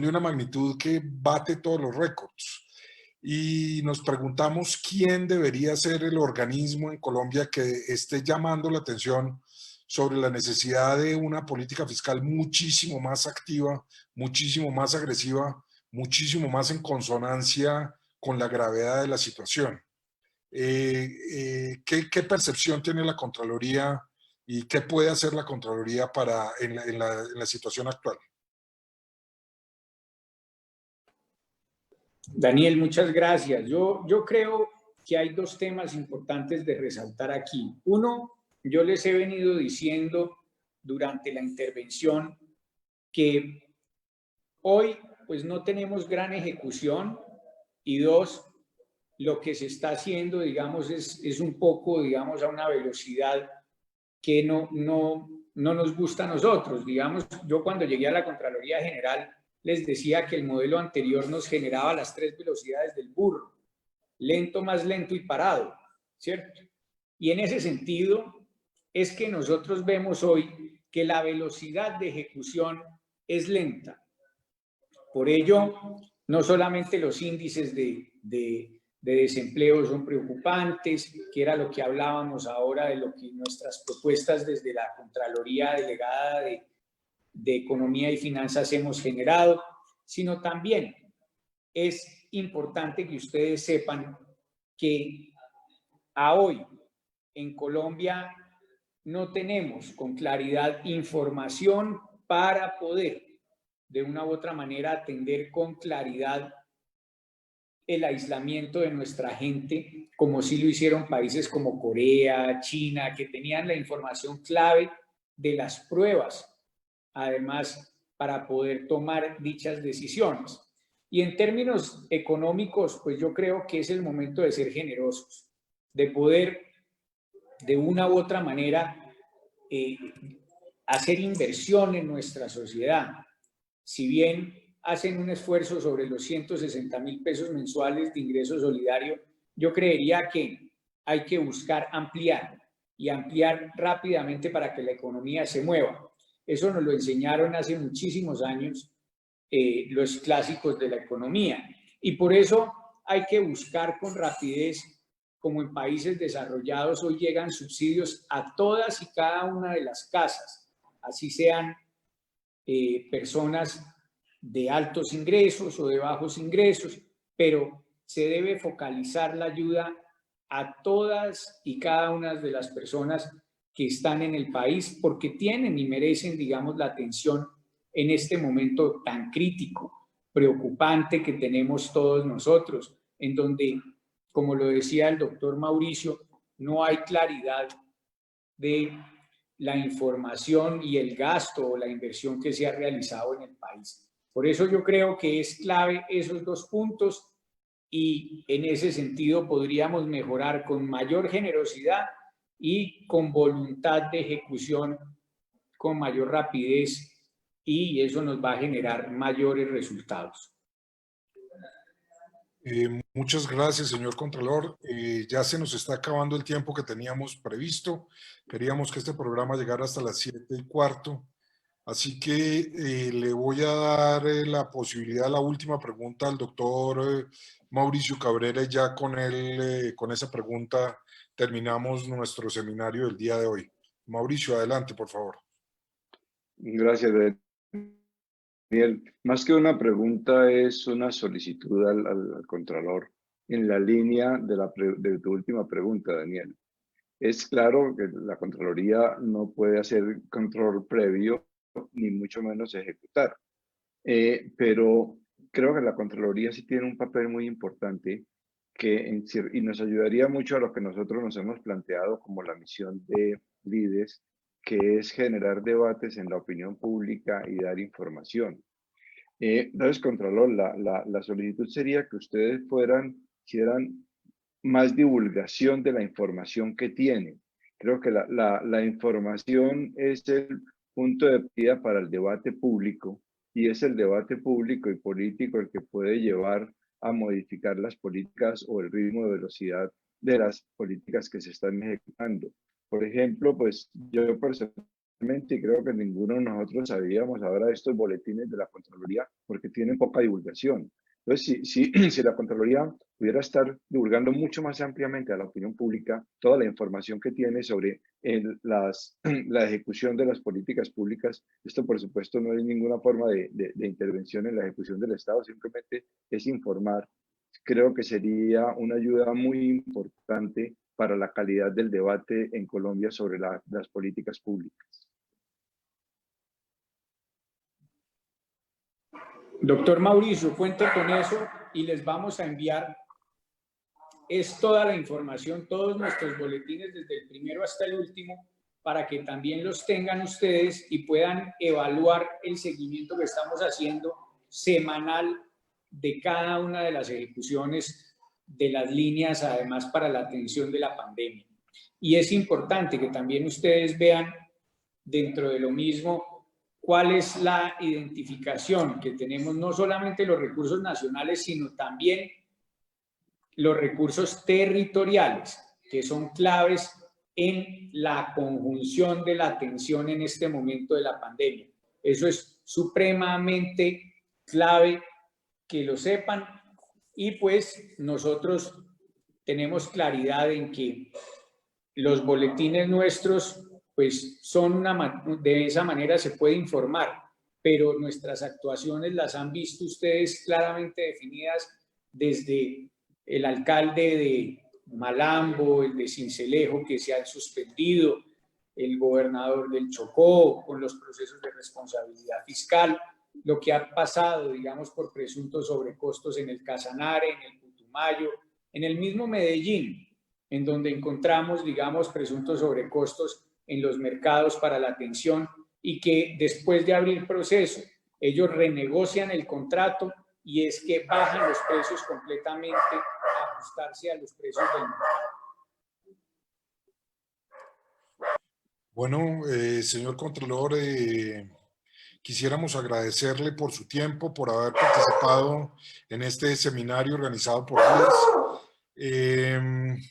de una magnitud que bate todos los récords. Y nos preguntamos quién debería ser el organismo en Colombia que esté llamando la atención sobre la necesidad de una política fiscal muchísimo más activa, muchísimo más agresiva, muchísimo más en consonancia con la gravedad de la situación. ¿Qué percepción tiene la Contraloría y qué puede hacer la Contraloría en la situación actual? Daniel, muchas gracias. Yo creo que hay dos temas importantes de resaltar aquí. Uno, yo les he venido diciendo durante la intervención que hoy pues no tenemos gran ejecución y dos, lo que se está haciendo, digamos, es un poco, digamos, a una velocidad que no nos gusta a nosotros. Digamos, yo cuando llegué a la Contraloría General les decía que el modelo anterior nos generaba las 3 velocidades del burro, lento, más lento y parado, ¿cierto? Y en ese sentido es que nosotros vemos hoy que la velocidad de ejecución es lenta. Por ello, no solamente los índices de desempleo son preocupantes, que era lo que hablábamos ahora de lo que nuestras propuestas desde la Contraloría Delegada de Economía y Finanzas hemos generado, sino también es importante que ustedes sepan que a hoy en Colombia no tenemos con claridad información para poder de una u otra manera atender con claridad el aislamiento de nuestra gente, como sí lo hicieron países como Corea, China, que tenían la información clave de las pruebas, además, para poder tomar dichas decisiones. Y en términos económicos, pues yo creo que es el momento de ser generosos, de poder de una u otra manera hacer inversión en nuestra sociedad. Si bien hacen un esfuerzo sobre los 160.000 pesos mensuales de ingreso solidario, yo creería que hay que buscar ampliar y ampliar rápidamente para que la economía se mueva. Eso nos lo enseñaron hace muchísimos años los clásicos de la economía. Y por eso hay que buscar con rapidez, como en países desarrollados hoy llegan subsidios a todas y cada una de las casas, así sean personas de altos ingresos o de bajos ingresos, pero se debe focalizar la ayuda a todas y cada una de las personas que están en el país porque tienen y merecen, digamos, la atención en este momento tan crítico, preocupante que tenemos todos nosotros, en donde, como lo decía el doctor Mauricio, no hay claridad de la información y el gasto o la inversión que se ha realizado en el país. Por eso yo creo que es clave esos dos puntos y en ese sentido podríamos mejorar con mayor generosidad y con voluntad de ejecución, con mayor rapidez, y eso nos va a generar mayores resultados. Muchas gracias, señor Contralor. Ya se nos está acabando el tiempo que teníamos previsto. Queríamos que este programa llegara hasta las 7:15. Así que le voy a dar la posibilidad, la última pregunta al doctor Mauricio Cabrera, y ya con él, con esa pregunta, terminamos nuestro seminario del día de hoy. Mauricio, adelante, por favor. Gracias, Daniel. Más que una pregunta, es una solicitud al Contralor en la línea de tu última pregunta, Daniel. Es claro que la Contraloría no puede hacer control previo, ni mucho menos ejecutar. Pero creo que la Contraloría sí tiene un papel muy importante y nos ayudaría mucho a lo que nosotros nos hemos planteado como la misión de LIDES, que es generar debates en la opinión pública y dar información. Entonces, Contralor, la solicitud sería que ustedes hicieran más divulgación de la información que tienen. Creo que la información es el punto de partida para el debate público, y es el debate público y político el que puede llevar a modificar las políticas o el ritmo de velocidad de las políticas que se están ejecutando. Por ejemplo, pues yo personalmente, y creo que ninguno de nosotros sabíamos ahora de estos boletines de la Contraloría porque tienen poca divulgación. Entonces, si la Contraloría pudiera estar divulgando mucho más ampliamente a la opinión pública toda la información que tiene sobre la ejecución de las políticas públicas, esto por supuesto no es ninguna forma de intervención en la ejecución del Estado, simplemente es informar. Creo que sería una ayuda muy importante para la calidad del debate en Colombia sobre las políticas públicas. Doctor Mauricio, cuente con eso y les vamos a enviar toda la información, todos nuestros boletines desde el primero hasta el último, para que también los tengan ustedes y puedan evaluar el seguimiento que estamos haciendo semanal de cada una de las ejecuciones de las líneas, además para la atención de la pandemia. Y es importante que también ustedes vean dentro de lo mismo cuál es la identificación que tenemos, no solamente los recursos nacionales, sino también los recursos territoriales, que son claves en la conjunción de la atención en este momento de la pandemia. Eso es supremamente clave que lo sepan, y pues nosotros tenemos claridad en que los boletines nuestros pues son de esa manera se puede informar, pero nuestras actuaciones las han visto ustedes claramente definidas desde el alcalde de Malambo, el de Sincelejo, que se han suspendido, el gobernador del Chocó, con los procesos de responsabilidad fiscal, lo que ha pasado, digamos, por presuntos sobrecostos en el Casanare, en el Putumayo, en el mismo Medellín, en donde encontramos, digamos, presuntos sobrecostos en los mercados para la atención, y que después de abrir proceso, ellos renegocian el contrato y es que bajan los precios completamente a ajustarse a los precios del mercado. Bueno, señor Contralor, quisiéramos agradecerle por su tiempo, por haber participado en este seminario organizado por LIDES.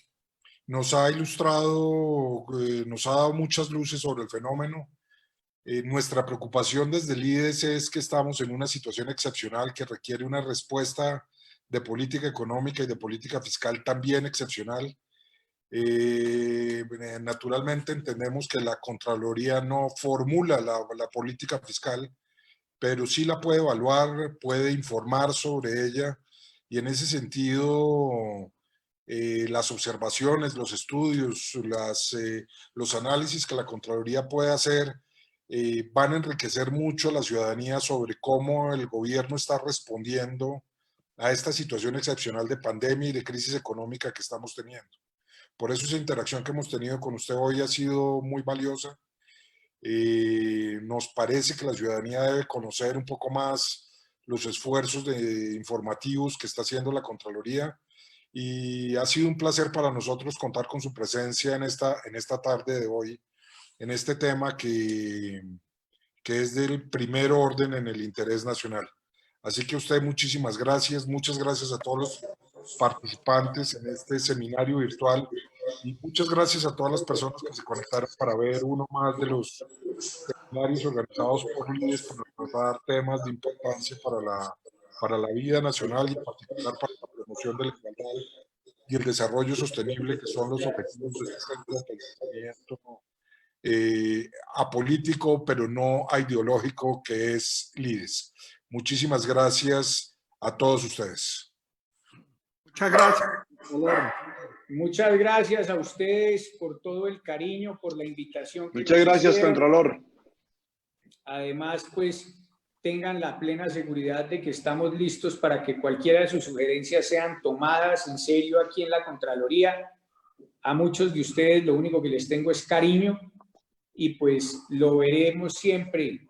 Nos ha ilustrado, nos ha dado muchas luces sobre el fenómeno. Nuestra preocupación desde LIDES es que estamos en una situación excepcional que requiere una respuesta de política económica y de política fiscal también excepcional. Naturalmente entendemos que la Contraloría no formula la política fiscal, pero sí la puede evaluar, puede informar sobre ella, y en ese sentido las observaciones, los estudios, los análisis que la Contraloría puede hacer van a enriquecer mucho a la ciudadanía sobre cómo el gobierno está respondiendo a esta situación excepcional de pandemia y de crisis económica que estamos teniendo. Por eso esa interacción que hemos tenido con usted hoy ha sido muy valiosa. Nos parece que la ciudadanía debe conocer un poco más los esfuerzos informativos que está haciendo la Contraloría, y ha sido un placer para nosotros contar con su presencia en esta tarde de hoy, en este tema que es del primer orden en el interés nacional. Así que a usted muchísimas gracias, muchas gracias a todos los participantes en este seminario virtual y muchas gracias a todas las personas que se conectaron para ver uno más de los seminarios organizados por LIDES para tratar temas de importancia para la vida nacional y en particular para la promoción de la igualdad y el desarrollo sostenible, que son los objetivos de este centro de pensamiento apolítico, pero no ideológico, que es LIDES. Muchísimas gracias a todos ustedes. Muchas gracias. Muchas gracias a ustedes por todo el cariño, por la invitación. Muchas gracias, Contralor. Además, pues tengan la plena seguridad de que estamos listos para que cualquiera de sus sugerencias sean tomadas en serio aquí en la Contraloría. A muchos de ustedes lo único que les tengo es cariño y pues lo veremos siempre,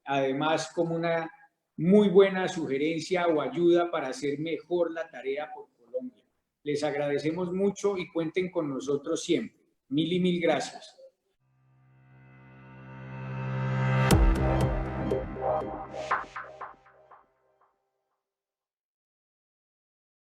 además, como una muy buena sugerencia o ayuda para hacer mejor la tarea por Colombia. Les agradecemos mucho y cuenten con nosotros siempre. Mil y mil gracias.